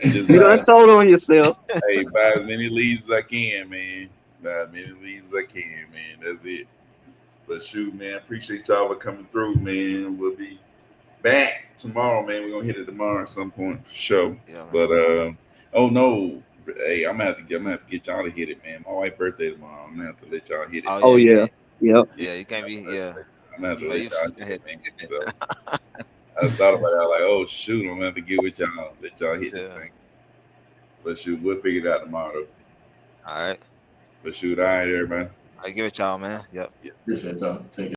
Just You buy. done told on yourself. Hey, buy as many leads as I can, man. Buy as many leads as I can, man. That's it. But shoot, man, appreciate y'all for coming through, man. We'll be back tomorrow, man. We're gonna hit it tomorrow at some point for sure. Yeah, man. But oh no, hey, I'm gonna have to get y'all to hit it, man. My wife's birthday tomorrow. I'm gonna have to let y'all hit it. Oh, you yeah. can't- Yep. Yeah, you can't be. Yeah. I'm gonna have to But let you y'all hit it, man. So I thought about it. I was like, oh shoot, I'm gonna have to get with y'all, let y'all hit this Yeah. thing. But shoot, we'll figure it out tomorrow. All right. But shoot, all right, everybody. I give it y'all, man. Yep. Appreciate y'all. Take it.